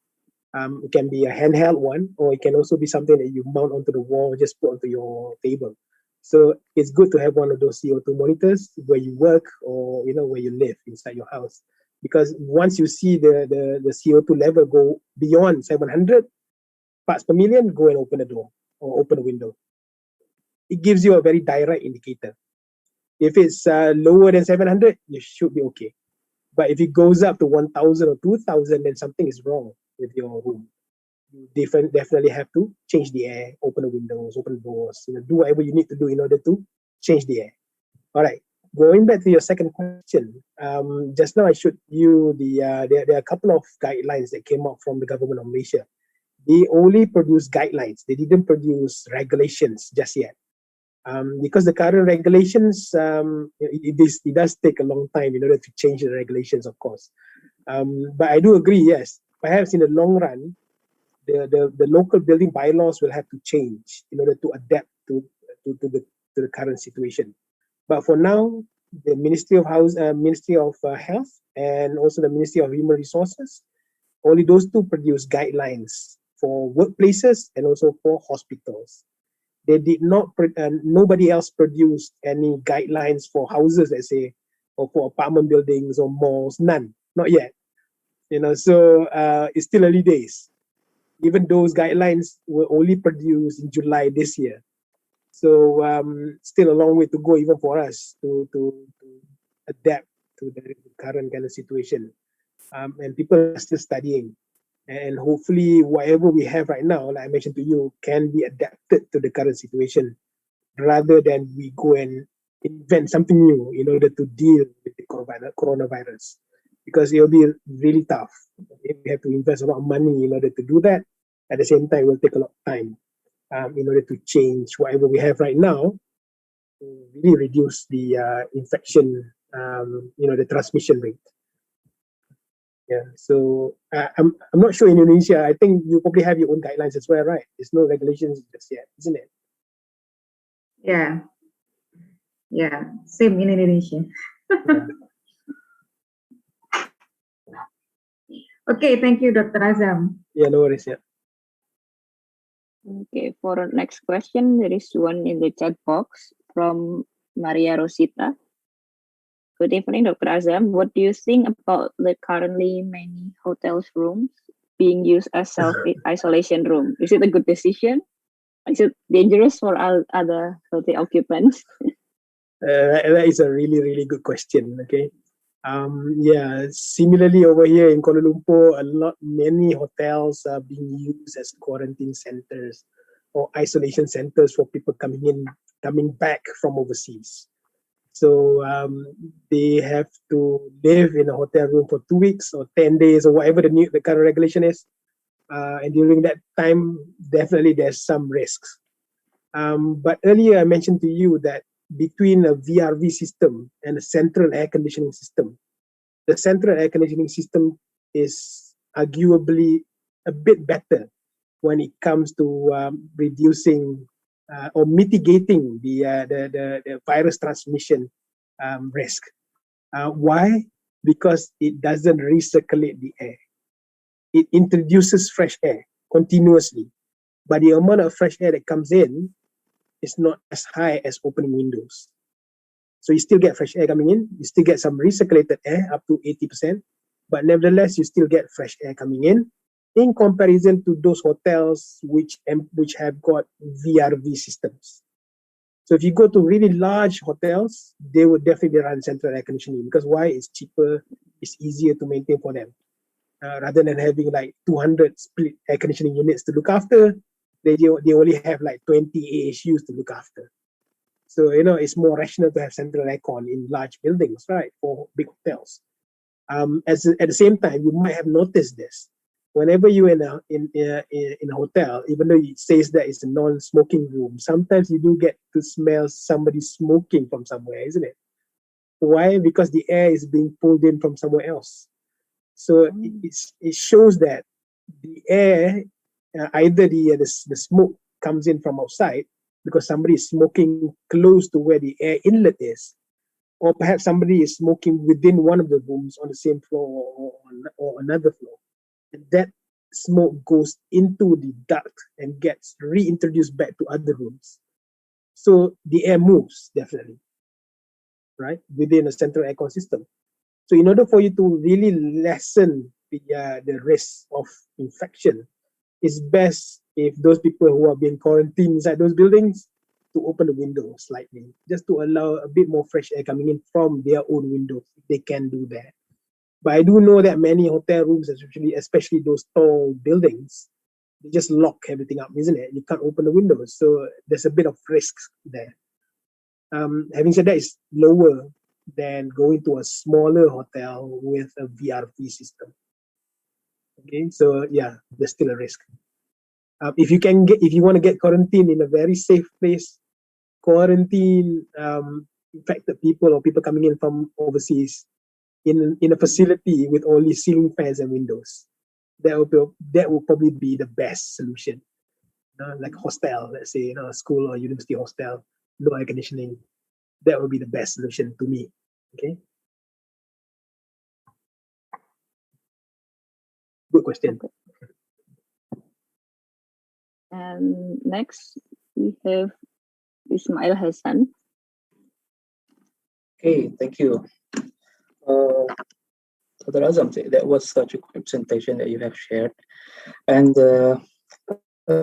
It can be a handheld one, or it can also be something that you mount onto the wall, just put onto your table. So it's good to have one of those CO2 monitors where you work or where you live inside your house. Because once you see the CO2 level go beyond 700 parts per million, go and open the door or open the window. It gives you a very direct indicator. If it's lower than 700, you should be okay. But if it goes up to 1,000 or 2,000, then something is wrong with your room. You definitely have to change the air, open the windows, open the doors, do whatever you need to do in order to change the air. All right. Going back to your second question, just now I showed you there are a couple of guidelines that came out from the government of Malaysia. They only produce guidelines. They didn't produce regulations just yet. Because the current regulations, it does take a long time in order to change the regulations, of course. But I do agree, yes. Perhaps in the long run, the local building bylaws will have to change in order to adapt to the current situation. But for now, the Ministry of Health, and also the Ministry of Human Resources, only those two produce guidelines for workplaces and also for hospitals. They did not. Nobody else produced any guidelines for houses, let's say, or for apartment buildings or malls. None, not yet. So it's still early days. Even those guidelines were only produced in July this year. So still a long way to go, even for us to adapt to the current kind of situation. And people are still studying. And hopefully whatever we have right now, like I mentioned to you, can be adapted to the current situation rather than we go and invent something new in order to deal with the coronavirus. Because it will be really tough. We have to invest a lot of money in order to do that. At the same time, it will take a lot of time in order to change whatever we have right now to really reduce the infection, the transmission rate. Yeah, so I'm not sure in Indonesia. I think you probably have your own guidelines as well, right? There's no regulations just yet, isn't it? Yeah, same in Indonesia. Yeah. Okay, thank you, Dr. Azam. Yeah, no worries. Yeah. Okay, for our next question, there is one in the chat box from Maria Rosita. Good evening, Dr. Azam. What do you think about the currently many hotels rooms being used as self-isolation room? Is it a good decision? Is it dangerous for other hotel occupants? That is a really, really good question. Okay. Yeah, similarly over here in Kuala Lumpur, many hotels are being used as quarantine centers or isolation centers for people coming back from overseas. So they have to live in a hotel room for 2 weeks or 10 days or whatever the current regulation is. And during that time, definitely there's some risks. But earlier I mentioned to you that between a VRV system and a central air conditioning system, the central air conditioning system is arguably a bit better when it comes to reducing or mitigating the virus transmission risk. Why? Because it doesn't recirculate the air. It introduces fresh air continuously, but the amount of fresh air that comes in is not as high as opening windows. So you still get fresh air coming in, you still get some recirculated air up to 80%, but nevertheless, you still get fresh air coming in comparison to those hotels which have got VRV systems. So if you go to really large hotels, they would definitely run central air conditioning, because why? It's cheaper, it's easier to maintain for them. Rather than having like 200 split air conditioning units to look after, they only have like 20 AHUs to look after. So, it's more rational to have central aircon in large buildings, right, for big hotels. At the same time, you might have noticed this. Whenever you're in a hotel, even though it says that it's a non-smoking room, sometimes you do get to smell somebody smoking from somewhere, isn't it? Why? Because the air is being pulled in from somewhere else. So it shows that the air, either the smoke comes in from outside because somebody is smoking close to where the air inlet is, or perhaps somebody is smoking within one of the rooms on the same floor or another floor. And that smoke goes into the duct and gets reintroduced back to other rooms. So the air moves, definitely, right, within a central aircon system. So in order for you to really lessen the risk of infection, it's best if those people who are being quarantined inside those buildings to open the windows slightly, just to allow a bit more fresh air coming in from their own windows, if they can do that. But I do know that many hotel rooms, especially those tall buildings, they just lock everything up, isn't it? You can't open the windows, so there's a bit of risk there. Having said that, it's lower than going to a smaller hotel with a VRV system. Okay, so yeah, there's still a risk. If you want to get quarantined in a very safe place, quarantine infected people or people coming in from overseas in a facility with only ceiling fans and windows. That will probably be the best solution. Like a hostel, let's say, a school or university hostel, no air conditioning. That would be the best solution to me. Okay. Good question. Okay. And next we have Ismail Hassan. Okay, thank you. Dr. Azam, that was such a great presentation that you have shared. And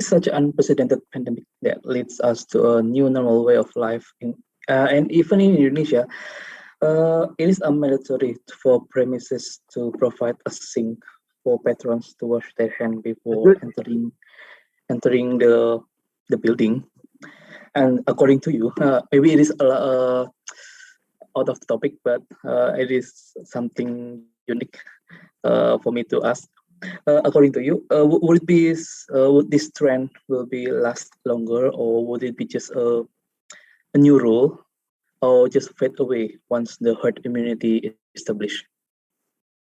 such an unprecedented pandemic that leads us to a new normal way of life. And even in Indonesia, it is mandatory for premises to provide a sink for patrons to wash their hands before entering the building. And according to you, maybe it is out of the topic, but it is something unique for me to ask. According to you, would this trend will be last longer, or would it be just a new rule, or just fade away once the herd immunity is established?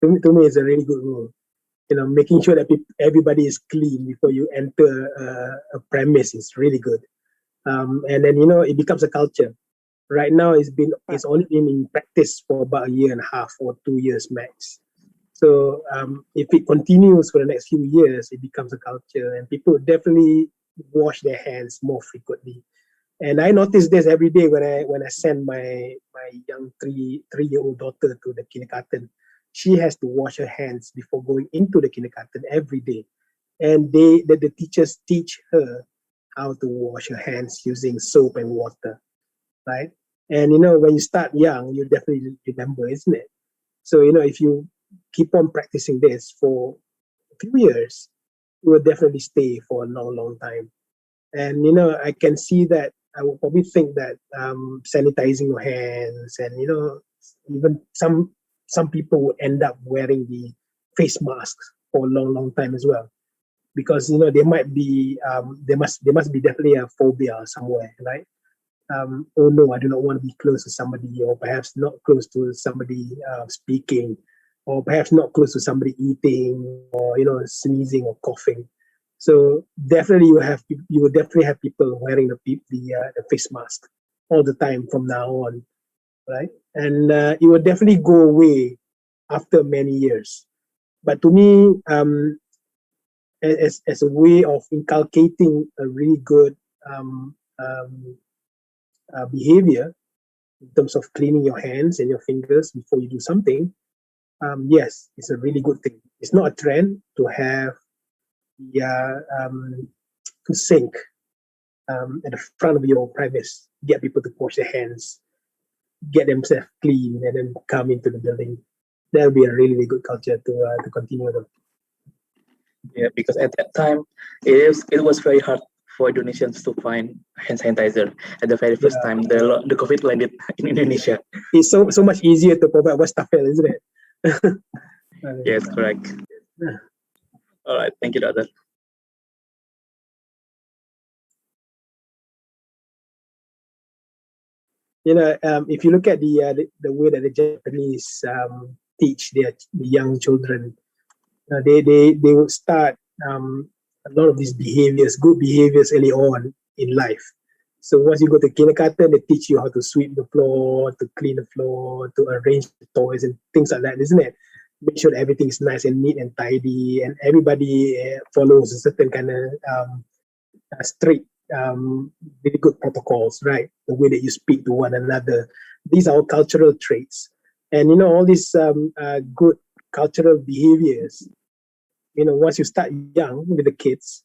To me, it's a really good rule. Making sure that everybody is clean before you enter a premise is really good. And then it becomes a culture. Right now, it's only been in practice for about 1.5 years or 2 years max. So if it continues for the next few years, it becomes a culture, and people definitely wash their hands more frequently. And I notice this every day when I send my young three-year-old daughter to the kindergarten. She has to wash her hands before going into the kindergarten every day, and the teachers teach her how to wash her hands using soap and water, right? And when you start young, you definitely remember, isn't it? So if you keep on practicing this for a few years, you will definitely stay for a long time. And I can see that. I would probably think that sanitizing your hands, and even some people would end up wearing the face masks for a long time as well, because there might be there must be definitely a phobia somewhere, right? Oh no, I do not want to be close to somebody, or perhaps not close to somebody speaking, or perhaps not close to somebody eating, or sneezing or coughing. So definitely you will definitely have people wearing the face mask all the time from now on, right? And it will definitely go away after many years. But to me, as a way of inculcating a really good behavior, in terms of cleaning your hands and your fingers before you do something, yes, it's a really good thing. It's not a trend to have to sink at the front of your premise, get people to wash their hands, get themselves clean, and then come into the building. That would be a really, really good culture to continue them. Yeah, because at that time, it was very hard for Indonesians to find hand sanitizer at the very first time the COVID landed in Indonesia. It's so much easier to provide wastafel, isn't it? Yes, correct. All right, thank you, Doctor. If you look at the way that the Japanese teach the young children, they would start a lot of these behaviors, good behaviors early on in life. So once you go to kindergarten, they teach you how to sweep the floor, to clean the floor, to arrange the toys and things like that, isn't it? Make sure that everything is nice and neat and tidy, and everybody follows a certain kind of strict, really good protocols, right? The way that you speak to one another. These are all cultural traits. And, all these good cultural behaviors, once you start young with the kids,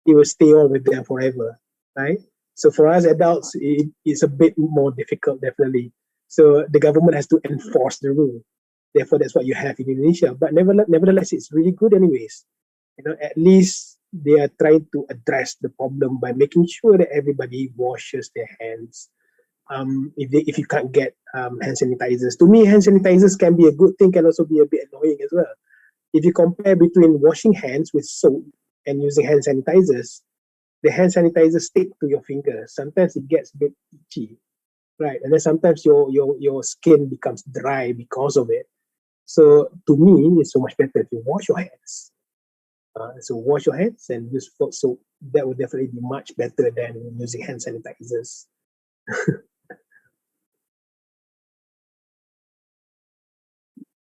it will stay on with them forever, right? So for us adults, it's a bit more difficult, definitely. So the government has to enforce the rule. Therefore, that's what you have in Indonesia. But nevertheless, it's really good anyways. At least they are trying to address the problem by making sure that everybody washes their hands. If you can't get hand sanitizers, to me, hand sanitizers can be a good thing, can also be a bit annoying as well. If you compare between washing hands with soap and using hand sanitizers, the hand sanitizer stick to your fingers. Sometimes it gets a bit itchy, right? And then sometimes your skin becomes dry because of it. So to me, it's so much better if you wash your hands. So wash your hands and use soap. That would definitely be much better than using hand sanitizers.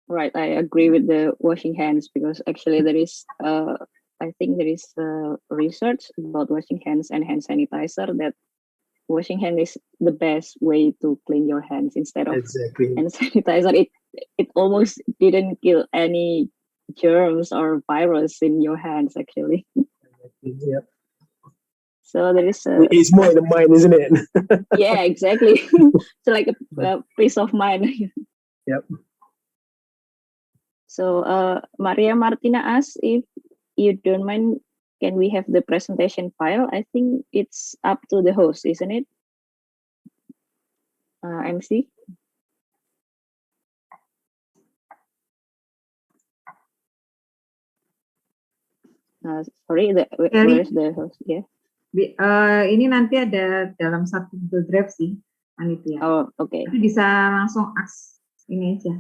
Right, I agree with the washing hands because actually there is, I think there is research about washing hands and hand sanitizer that washing hand is the best way to clean your hands instead of hand sanitizer. It almost didn't kill any germs or virus in your hands actually. Yeah. So there is it's more in the mind, isn't it? Yeah, exactly. It's like a peace of mind. Yep. So Maria Martina asks if you don't mind, can we have the presentation file? I think it's up to the host, isn't it? MC? Sorry, where is the host? Yeah. Ini nanti ada dalam satu Google Drive sih, panitia. Oh, okay. Nanti bisa langsung ini aja.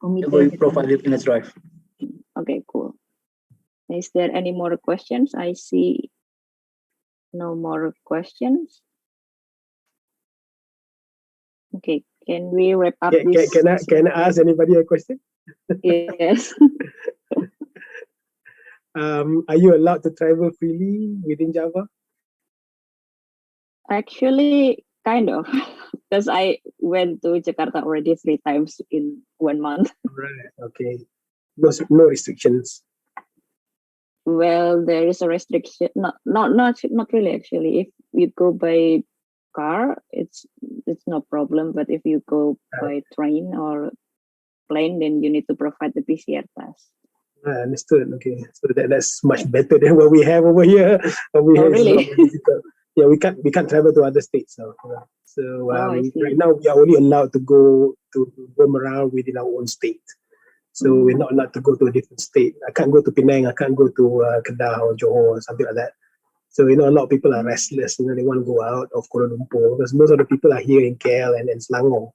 We provide it in a drive. Okay, cool. Is there any more questions? I see no more questions. Okay, can we wrap up this? Can I ask anybody a question? Yes. Are you allowed to travel freely within Java? Actually, kind of, because I went to Jakarta already 3 times in 1 month. Right. Okay. No restrictions. Well, there is a restriction. Not really actually. If you go by car, it's no problem. But if you go by train or plane, then you need to provide the PCR test. I understood. Okay, so that's much better than what we have over here. Really? Yeah, we can't travel to other states. Right now we are only allowed to go to roam around within our own state. So we're not allowed to go to a different state. I can't go to Penang. I can't go to Kedah or Johor or something like that. So a lot of people are restless. They want to go out of Kuala Lumpur because most of the people are here in KL and Selangor.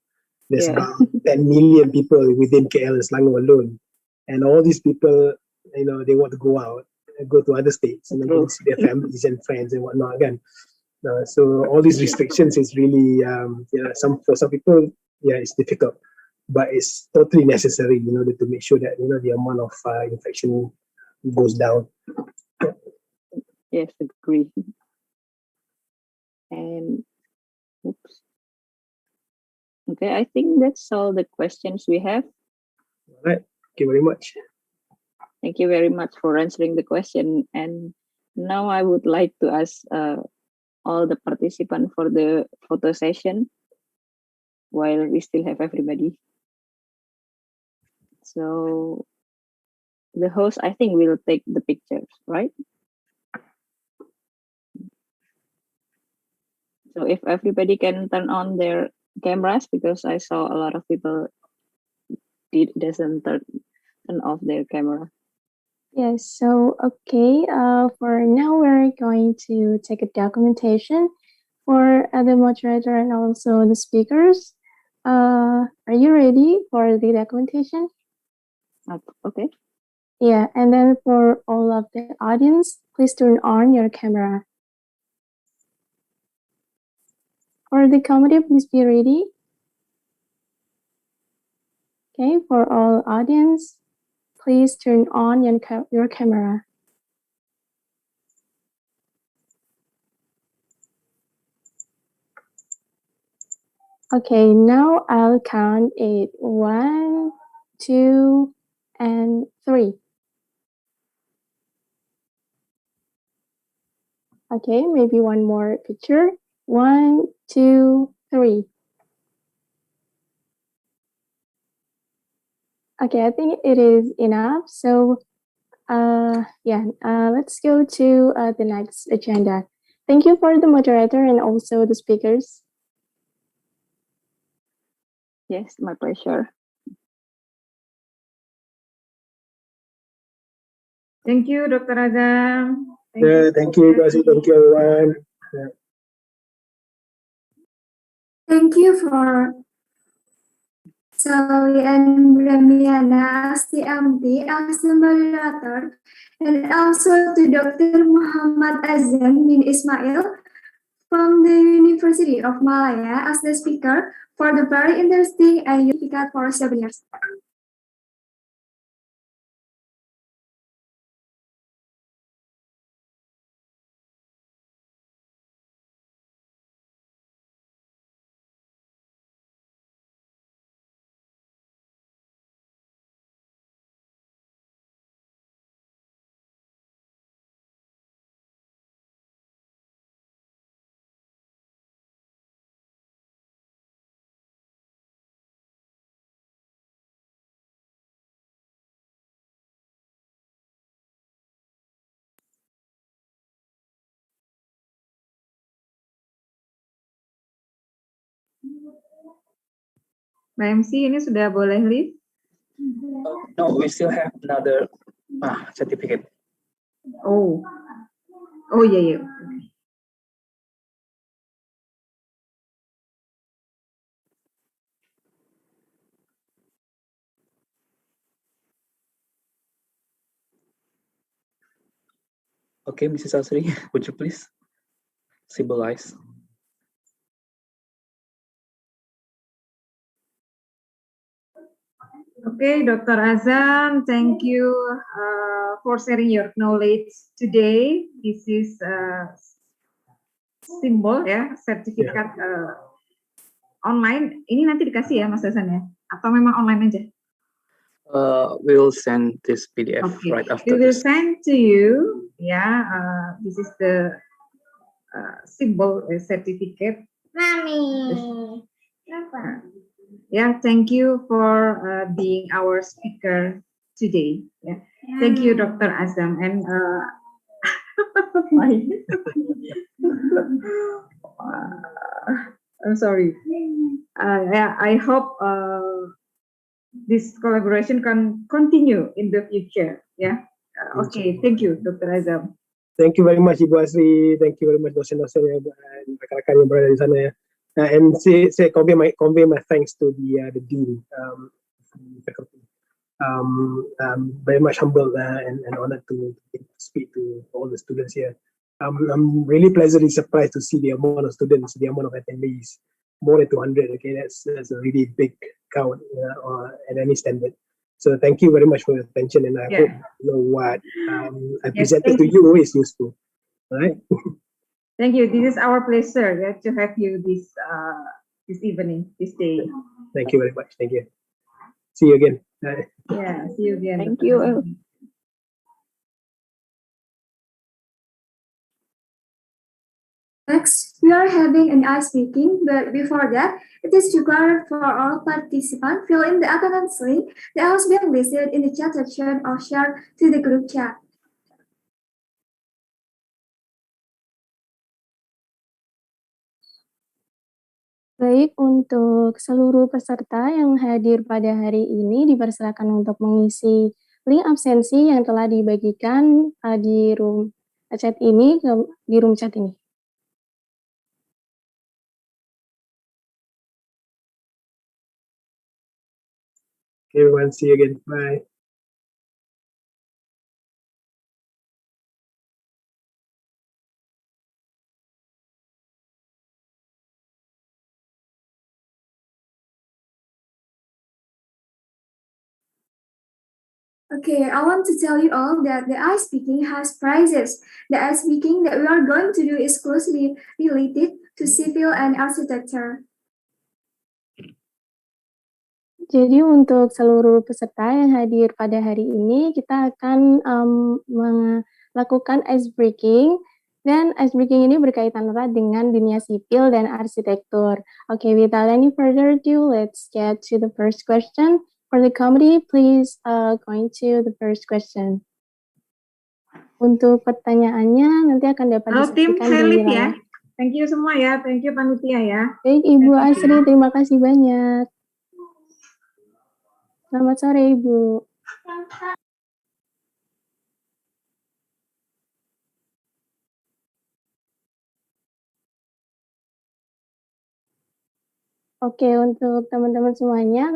There's about 10 million people within KL and Selangor alone. And all these people, they want to go out and go to other states and then see their families and friends and whatnot again. So all these restrictions is really, for some people, it's difficult, but it's totally necessary in order to make sure that the amount of infection goes down. Yes, agree. And oops. Okay, I think that's all the questions we have. All right. Thank you very much. Thank you very much for answering the question. And now I would like to ask all the participants for the photo session while we still have everybody. So the host, I think, will take the pictures, right? So if everybody can turn on their cameras, because I saw a lot of people doesn't turn off their camera. Yes, so okay, for now we're going to take a documentation for the moderator and also the speakers. Are you ready for the documentation? Okay. Yeah, and then for all of the audience, please turn on your camera. For the comedy, please be ready. Okay, for all audience, please turn on your camera. Okay, now I'll count it. 1, 2, and 3. Okay, maybe one more picture. 1, 2, 3. Okay, I think it is enough. So, let's go to the next agenda. Thank you for the moderator and also the speakers. Yes, my pleasure. Thank you, Dr. Azam. Thank you, Basi. Thank you, everyone. Yeah. Thank you for Sally and Brahmiana as the MD, as the moderator, and also to Dr. Muhammad Azan bin Ismail from the University of Malaya as the speaker for the very interesting and certificate for 7 years. Mbak MC ini sudah boleh live? No, we still have another certificate. Oh, iya. Okay, Mrs. Asri, would you please symbolize? Okay, Dr. Azam, thank you for sharing your knowledge today. This is simbol ya, sertifikat online. Ini nanti dikasih ya Mas Hasan ya? Atau memang online aja? We'll send this PDF right after We will this. send to you. This is the symbol certificate. Mami. Thank you for being our speaker today. Thank you, Dr. Azam. And I'm sorry. I hope this collaboration can continue in the future. Okay, thank you, Dr. Azam. Thank you very much, Ibu Asri. Thank you very much, dosen-dosen dan rekan-rekan yang berada di sana ya. And saya convey my thanks to the dean, faculty. Very much humbled and honored to speak to all the students here. I'm really pleasantly surprised to see the amount of students, the amount of attendees, more than 200. Okay, that's a really big count at any standard. So thank you very much for your attention, and I hope you know what I presented to you is useful. All right. Thank you. This is our pleasure to have you this this evening, this day. Thank you very much. Thank you. See you again. Bye. Yeah, see you again. Thank Dr. you. Hasani. Next, we are having an ice breaking, but before that, it is required for all participants fill in the attendance link that has been listed in the chat section or share to the group chat. Baik, untuk seluruh peserta yang hadir pada hari ini dipersilakan untuk mengisi link absensi yang telah dibagikan di room chat ini di room chat ini. Okay, everyone. See you again. Bye. Okay, I want to tell you all that the ice speaking has prizes. The ice speaking that we are going to do is closely related to civil and architecture. Jadi untuk seluruh peserta yang hadir pada hari ini, kita akan melakukan ice breaking, dan ice breaking ini berkaitan erat dengan dunia sipil dan arsitektur. Okay, without any further ado, let's get to the first question. For the committee, please going to the first question. Untuk pertanyaannya nanti akan dapat Tim, disaksikan saya di live ya. layar. Thank you semua ya. Thank you panitia ya. Baik, Ibu Asri, terima kasih banyak. Selamat sore, Ibu. Oke, untuk teman-teman semuanya,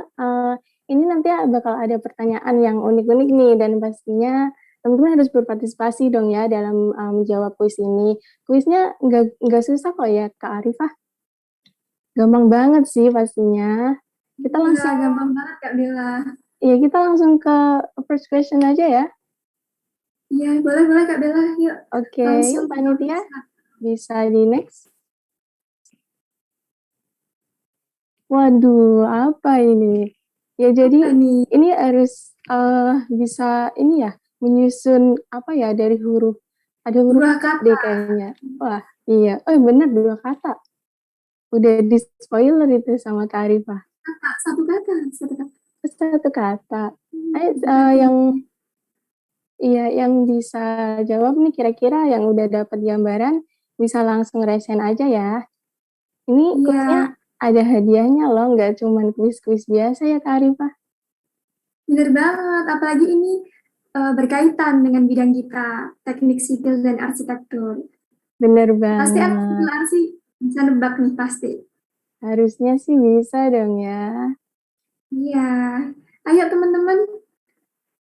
ini nanti bakal ada pertanyaan yang unik-unik nih, dan pastinya teman-teman harus berpartisipasi dong ya dalam menjawab kuis ini. Kuisnya nggak susah kok ya, Kak Arifah. Gampang banget sih pastinya. Kita langsung gampang banget Kak Bella. Iya, kita langsung ke first question aja ya. Iya, boleh Kak Bella. Yuk. Oke, yuk panitia. Bisa di next. Waduh, apa ini? Ya jadi ini harus bisa ini ya, menyusun apa ya dari huruf. Ada huruf kata deh kayaknya. Wah, iya. Oh, benar 2 kata. Udah di spoiler itu sama Kak Arifah. Satu kata. Satu kata. Yang bisa jawab nih kira-kira yang udah dapat gambaran bisa langsung resen aja ya. Ini kuisnya ada hadiahnya loh, nggak cuma kuis-kuis biasa ya Kak Arifah. Bener banget, apalagi ini berkaitan dengan bidang kita, teknik sipil dan arsitektur. Bener banget. Pasti aku sih bisa nebak nih pasti. Harusnya sih bisa dong ya. Iya, ayo teman-teman.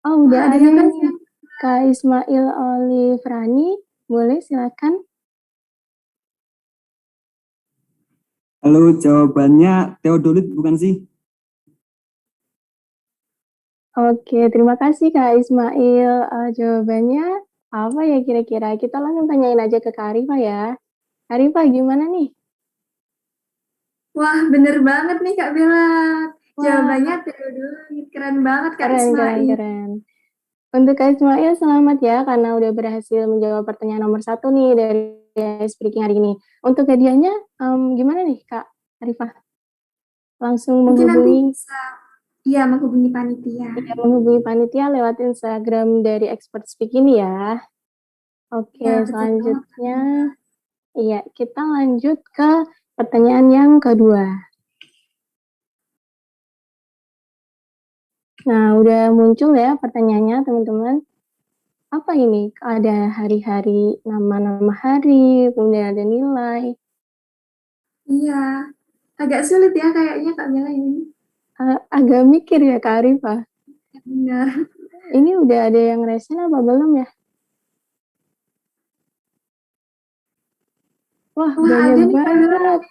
Oh, udah ada nih. Kak Ismail Olifrani, boleh silakan. Halo, jawabannya teodolit bukan sih? Oke, terima kasih Kak Ismail. Jawabannya apa ya kira-kira? Kita langsung tanyain aja ke Kak Arifah ya. Arifah gimana nih? Wah, bener banget nih Kak Bella. Jawabannya teodolit. Keren banget Kak Ismail. Keren. Untuk Kak Ismail, selamat ya karena udah berhasil menjawab pertanyaan nomor 1 nih dari speaking hari ini. Untuk hadiahnya, gimana nih Kak Arifah? Langsung menghubungi? Iya, menghubungi panitia. Iya, menghubungi panitia lewat Instagram dari Expert Speak ini ya. Oke, ya, selanjutnya, iya kita lanjut ke pertanyaan yang kedua. Nah, udah muncul ya pertanyaannya teman-teman. Apa ini? Ada hari-hari, nama-nama hari, kemudian ada nilai. Iya, agak sulit ya kayaknya Kak Bella ini. Agak mikir ya Kak Arifah. Benar. Ini udah ada yang resen apa belum ya? Wah, banyak banget.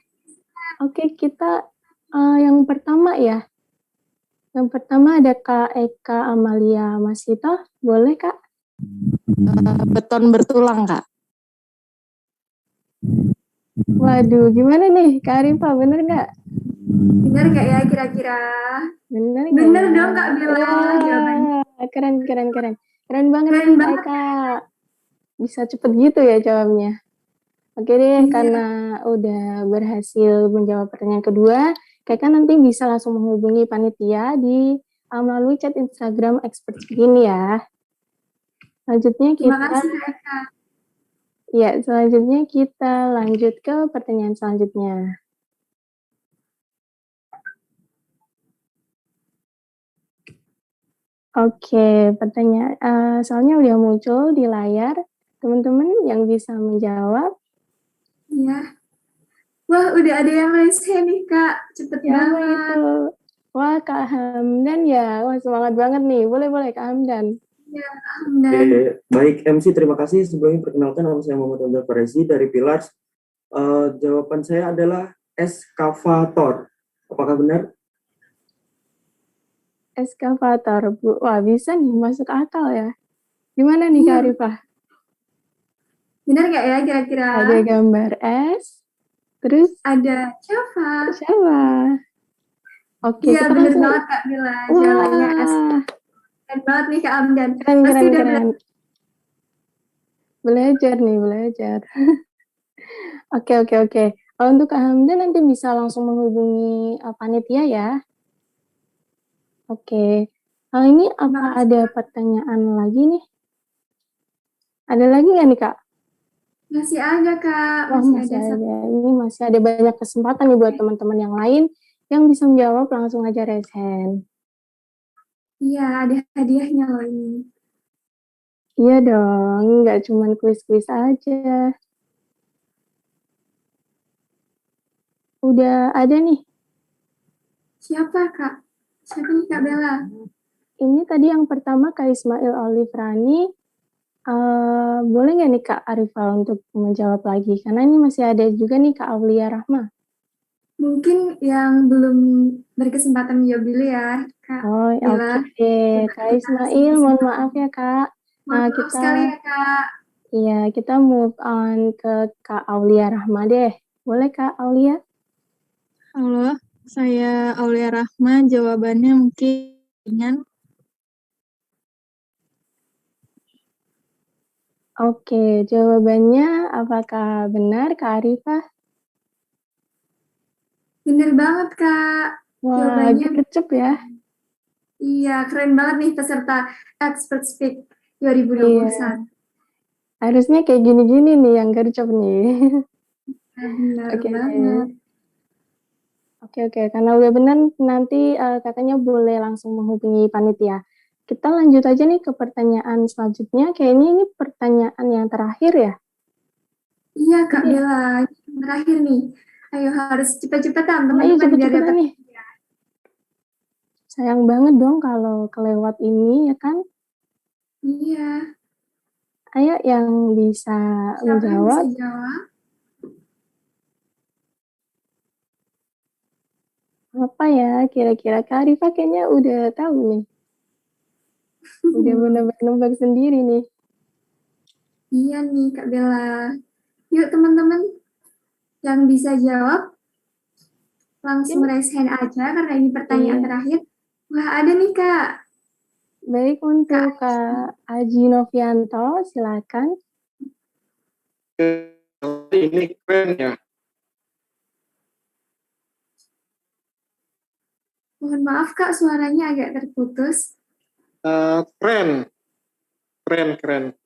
Oke, kita yang pertama ya. Yang pertama ada Kak Eka Amalia Masito. Boleh Kak? Beton bertulang Kak. Waduh, gimana nih Kak Arifah, bener nggak? Benar nggak ya kira-kira? Bener nggak Bener ya? dong Kak Bella jawabannya. Wah, keren, keren, keren. Keren banget Keren nih banget. Kak. Bisa cepet gitu ya jawabnya. Oke deh, Iya. karena udah berhasil menjawab pertanyaan kedua, Kakak nanti bisa langsung menghubungi panitia di melalui chat Instagram expert begini ya. Selanjutnya Terima kita, kasih Kak Eka. ya selanjutnya kita lanjut ke pertanyaan selanjutnya. Oke, pertanyaan soalnya udah muncul di layar. Teman-teman yang bisa menjawab. Iya. Wah, udah ada yang raise hand nih Kak. Cepet Siapa banget. itu? Wah, Kak Hamdan ya. Wah, semangat banget nih. Boleh Kak Hamdan. Iya, Hamdan. Baik MC, terima kasih. Sebelumnya perkenalkan nama saya Muhammad Abdul Farezi dari Pillars. Jawaban saya adalah eskavator. Apakah benar? Eskavator. Wah, bisa nih masuk akal ya. Gimana nih Kak Iya. Arifah? Benar nggak ya kira-kira? Ada gambar es. Terus Ada siapa? siapa? Oke, Iya, kita bener langsung. banget Kak Bila. Jawabannya S. Wah, Keren banget nih Kak Hamdan. keren, Pasti keren, udah keren. Belajar nih, belajar. Oke. Untuk Kak Hamdan nanti bisa langsung menghubungi panitia ya. Oke. Ini apa ada pertanyaan lagi nih? Ada lagi nggak nih Kak? Masih ada Kak. Wah, masih ada. Ini masih ada banyak kesempatan nih buat teman-teman yang lain yang bisa menjawab, langsung aja raise hand. Iya, ada hadiahnya loh ini. Iya dong, nggak cuma kuis-kuis aja. Udah ada nih. Siapa Kak? Siapa nih Kak Bella? Ini tadi yang pertama Kak Ismail Olifrani. Boleh nggak nih Kak Arifah untuk menjawab lagi? Karena ini masih ada juga nih Kak Aulia Rahma. Mungkin yang belum berkesempatan menjawab dulu ya Kak Oh, Bella. oke. Kak Ismail, mohon maaf ya Kak. Mohon maaf Kita sekali ya Kak. Iya, kita move on ke Kak Aulia Rahma deh. Boleh Kak Aulia? Halo, saya Aulia Rahma. Jawabannya mungkin ringan. Oke, jawabannya apakah benar Kak Arifah? Bener banget Kak. Wah, Jawabannya gercep ya. iya, keren banget nih peserta Expert Speak 2021. Iya. Harusnya kayak gini-gini nih yang gercep nih. Benar Oke. banget. Oke. Karena udah benar, nanti kakaknya boleh langsung menghubungi panitia. Kita lanjut aja nih ke pertanyaan selanjutnya. Kayaknya ini pertanyaan yang terakhir ya. Iya Kak Bella, ini terakhir nih. Ayo harus cepet-cepetan Ayo teman-teman biar cepet-cepetan dapat. nih. Sayang banget dong kalau kelewat ini ya kan. Iya. Ayo yang bisa Siapa yang menjawab. bisa jawab? Apa ya kira-kira Kak Arifah kayaknya udah tahu nih. Udah bener-bener nebak sendiri nih. Iya nih Kak Bella. Yuk teman-teman yang bisa jawab langsung raise hand aja karena ini pertanyaan terakhir. Wah ada nih Kak. Baik, untuk Kak Aji Novianto, silakan. Ini keren ya. Mohon maaf Kak, suaranya agak terputus. Keren. CRANEE.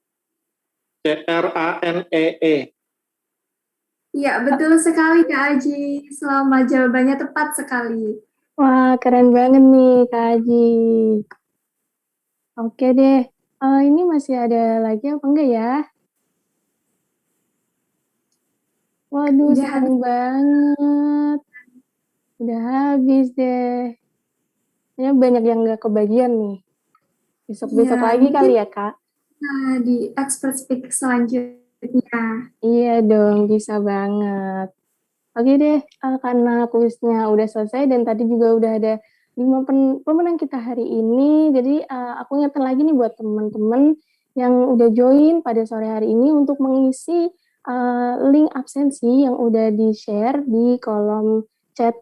Iya, betul sekali Kak Aji. Selamat, jawabannya tepat sekali. Wah, keren banget nih Kak Aji. Oke deh, ini masih ada lagi apa enggak ya? Waduh, sayang banget. Udah habis deh. Kayaknya banyak yang nggak kebagian nih. Besok-besok lagi kali ya, Kak? Nah, di Expert Speak selanjutnya. Iya dong, bisa banget. Oke deh, karena kuisnya udah selesai dan tadi juga udah ada 5 pemenang kita hari ini. Jadi aku ingatkan lagi nih buat teman-teman yang udah join pada sore hari ini untuk mengisi link absensi yang udah di-share di kolom chat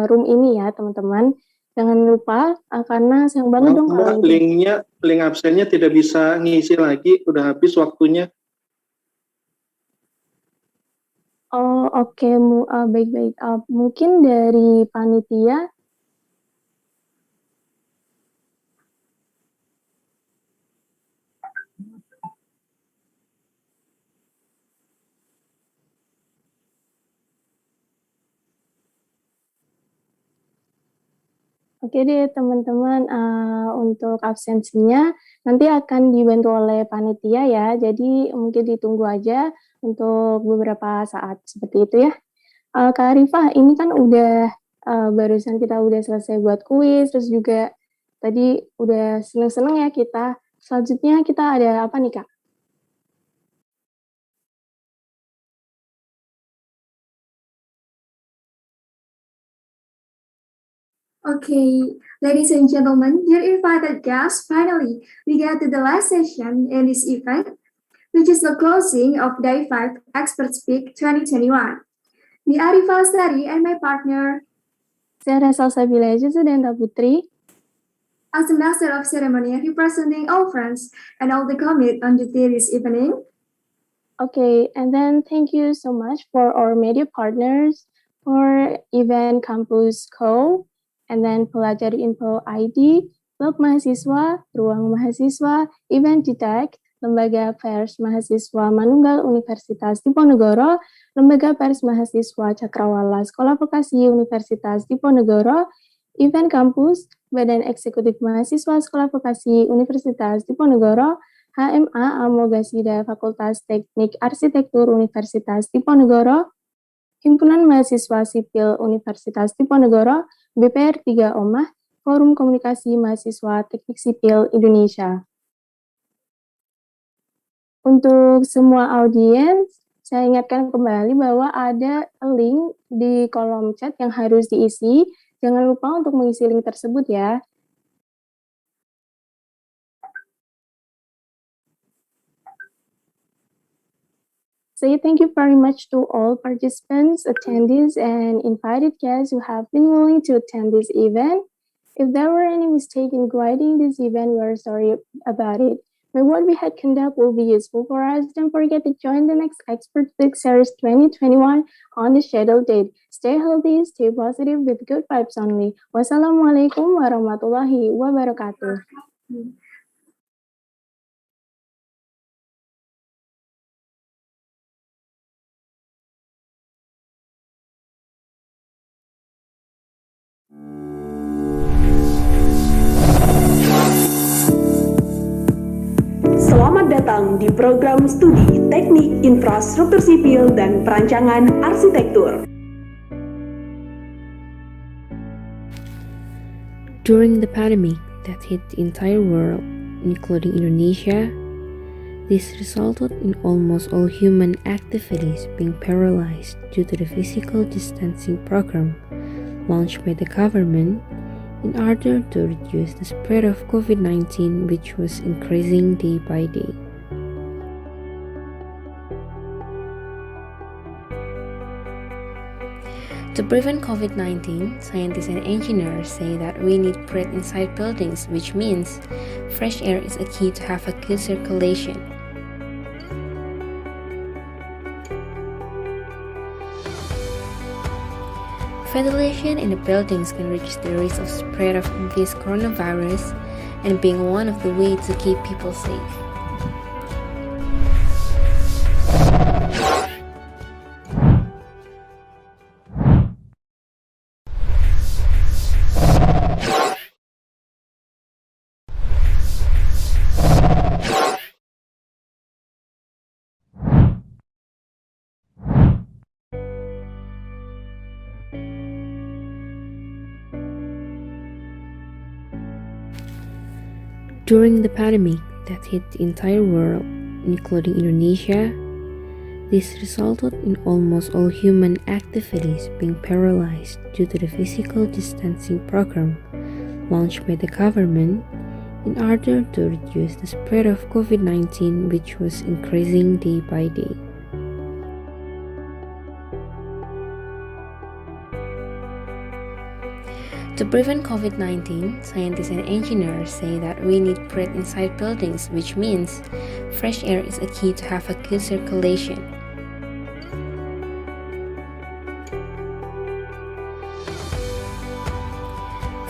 room ini ya teman-teman. Jangan lupa karena sayang banget dong kalau link absennya tidak bisa ngisi lagi, udah habis waktunya. Oh oke, baik-baik. Mungkin dari panitia. Oke deh teman-teman, untuk absensinya nanti akan dibantu oleh panitia ya, jadi mungkin ditunggu aja untuk beberapa saat seperti itu ya. Kak Arifah, ini kan udah barusan kita udah selesai buat kuis, terus juga tadi udah seneng-seneng ya kita. Selanjutnya kita ada apa nih Kak? Okay, ladies and gentlemen, dear invited guests, finally, we get to the last session in this event, which is the closing of Day 5 Expert Speak 2021. The Arifah Sari and my partner, Saya Salsabila Juzudenta Putri, as the master of ceremony representing all friends and all the commit on duty this evening. Okay, and then thank you so much for our media partners, for Event Campus Co, and then Pelajar Info ID, Blog Mahasiswa, Ruang Mahasiswa, Event Detect, Lembaga Pers Mahasiswa Manunggal Universitas Diponegoro, Lembaga Pers Mahasiswa Cakrawala Sekolah Vokasi Universitas Diponegoro, Event Campus, Badan Eksekutif Mahasiswa Sekolah Vokasi Universitas Diponegoro, HMA Amogasida Fakultas Teknik Arsitektur Universitas Diponegoro, Himpunan Mahasiswa Sipil Universitas Diponegoro, BPR 3 Omah, Forum Komunikasi Mahasiswa Teknik Sipil Indonesia. Untuk semua audiens, saya ingatkan kembali bahwa ada link di kolom chat yang harus diisi. Jangan lupa untuk mengisi link tersebut ya. Say thank you very much to all participants, attendees, and invited guests who have been willing to attend this event. If there were any mistake in guiding this event, we're sorry about it. May what we had conduct will be useful for us. Don't forget to join the next Expert Speak Series 2021 on the scheduled date. Stay healthy, stay positive with good vibes only. Wassalamualaikum warahmatullahi wabarakatuh. Selamat datang di program studi Teknik Infrastruktur Sipil dan Perancangan Arsitektur. During the pandemic that hit the entire world, including Indonesia, this resulted in almost all human activities being paralyzed due to the physical distancing program launched by the government in order to reduce the spread of COVID-19, which was increasing day by day. To prevent COVID-19, scientists and engineers say that we need breath inside buildings, which means fresh air is a key to have a good circulation. Ventilation in the buildings can reduce the risk of spread of this coronavirus and being one of the ways to keep people safe. During the pandemic that hit the entire world, including Indonesia, this resulted in almost all human activities being paralyzed due to the physical distancing program launched by the government in order to reduce the spread of COVID-19, which was increasing day by day. To prevent COVID-19, scientists and engineers say that we need breath inside buildings, which means fresh air is a key to have a good circulation.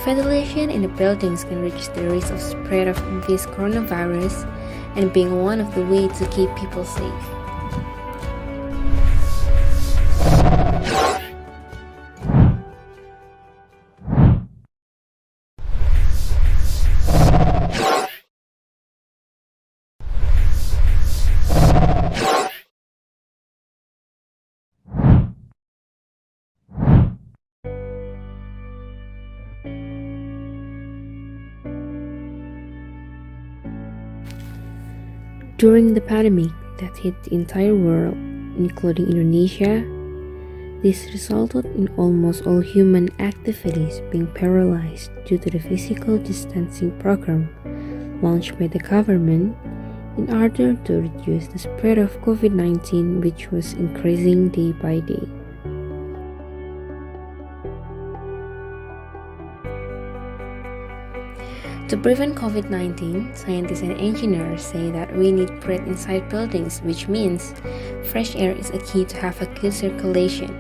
Ventilation in the buildings can reduce the risk of spread of this coronavirus and being one of the ways to keep people safe. During the pandemic that hit the entire world, including Indonesia, this resulted in almost all human activities being paralyzed due to the physical distancing program launched by the government in order to reduce the spread of COVID-19, which was increasing day by day. To prevent COVID-19, scientists and engineers say that we need breath inside buildings, which means fresh air is a key to have a good circulation.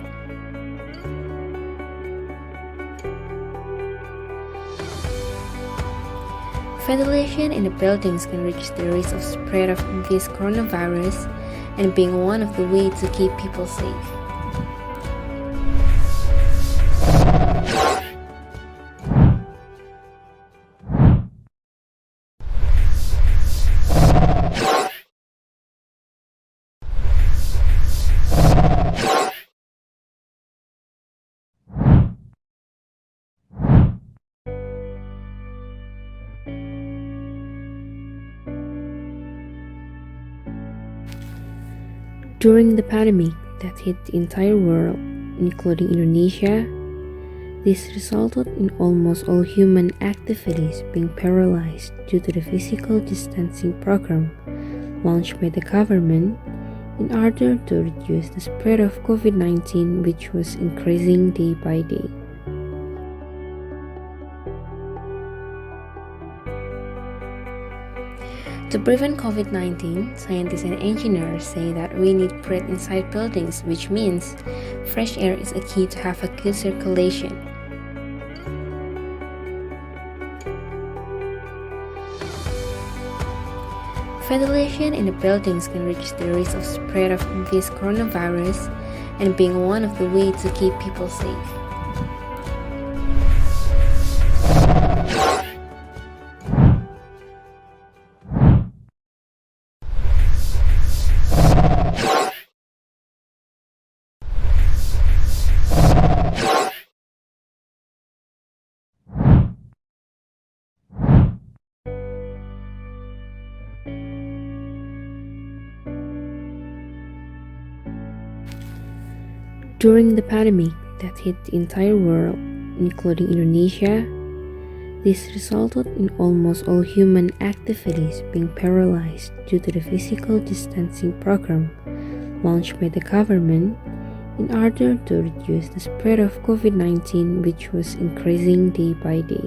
Ventilation in the buildings can reduce the risk of spread of this coronavirus and being one of the ways to keep people safe. During the pandemic that hit the entire world, including Indonesia, this resulted in almost all human activities being paralyzed due to the physical distancing program launched by the government in order to reduce the spread of COVID-19, which was increasing day by day. To prevent COVID-19, scientists and engineers say that we need breath inside buildings, which means fresh air is a key to have a good circulation. Ventilation in the buildings can reduce the risk of spread of this coronavirus and being one of the ways to keep people safe. During the pandemic that hit the entire world, including Indonesia, this resulted in almost all human activities being paralyzed due to the physical distancing program launched by the government in order to reduce the spread of COVID-19, which was increasing day by day.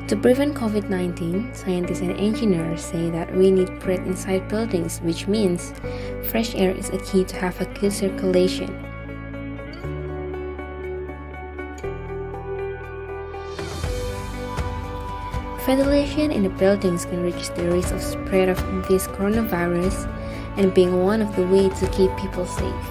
To prevent COVID-19, scientists and engineers say that we need breath inside buildings, which means fresh air is a key to have a good circulation. Ventilation in the buildings can reduce the risk of spread of this coronavirus and being one of the ways to keep people safe.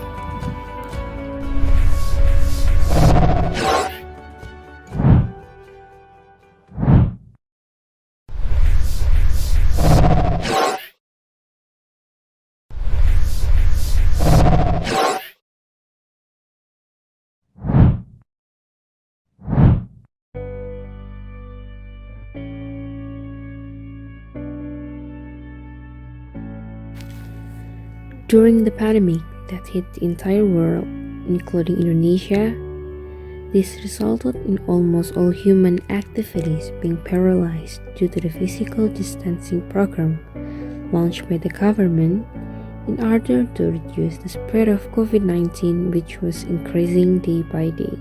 During the pandemic that hit the entire world, including Indonesia, this resulted in almost all human activities being paralyzed due to the physical distancing program launched by the government in order to reduce the spread of COVID-19, which was increasing day by day.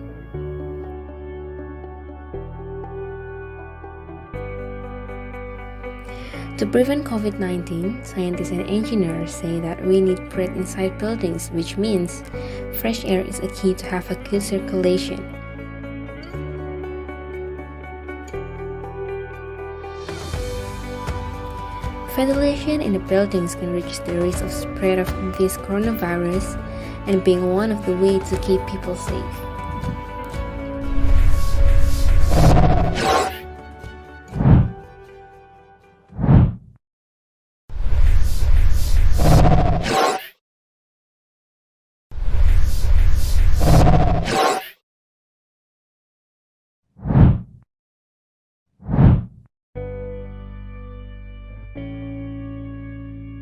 To prevent COVID-19, scientists and engineers say that we need breath inside buildings, which means fresh air is a key to have a good circulation. Ventilation in the buildings can reduce the risk of spread of this coronavirus and being one of the ways to keep people safe.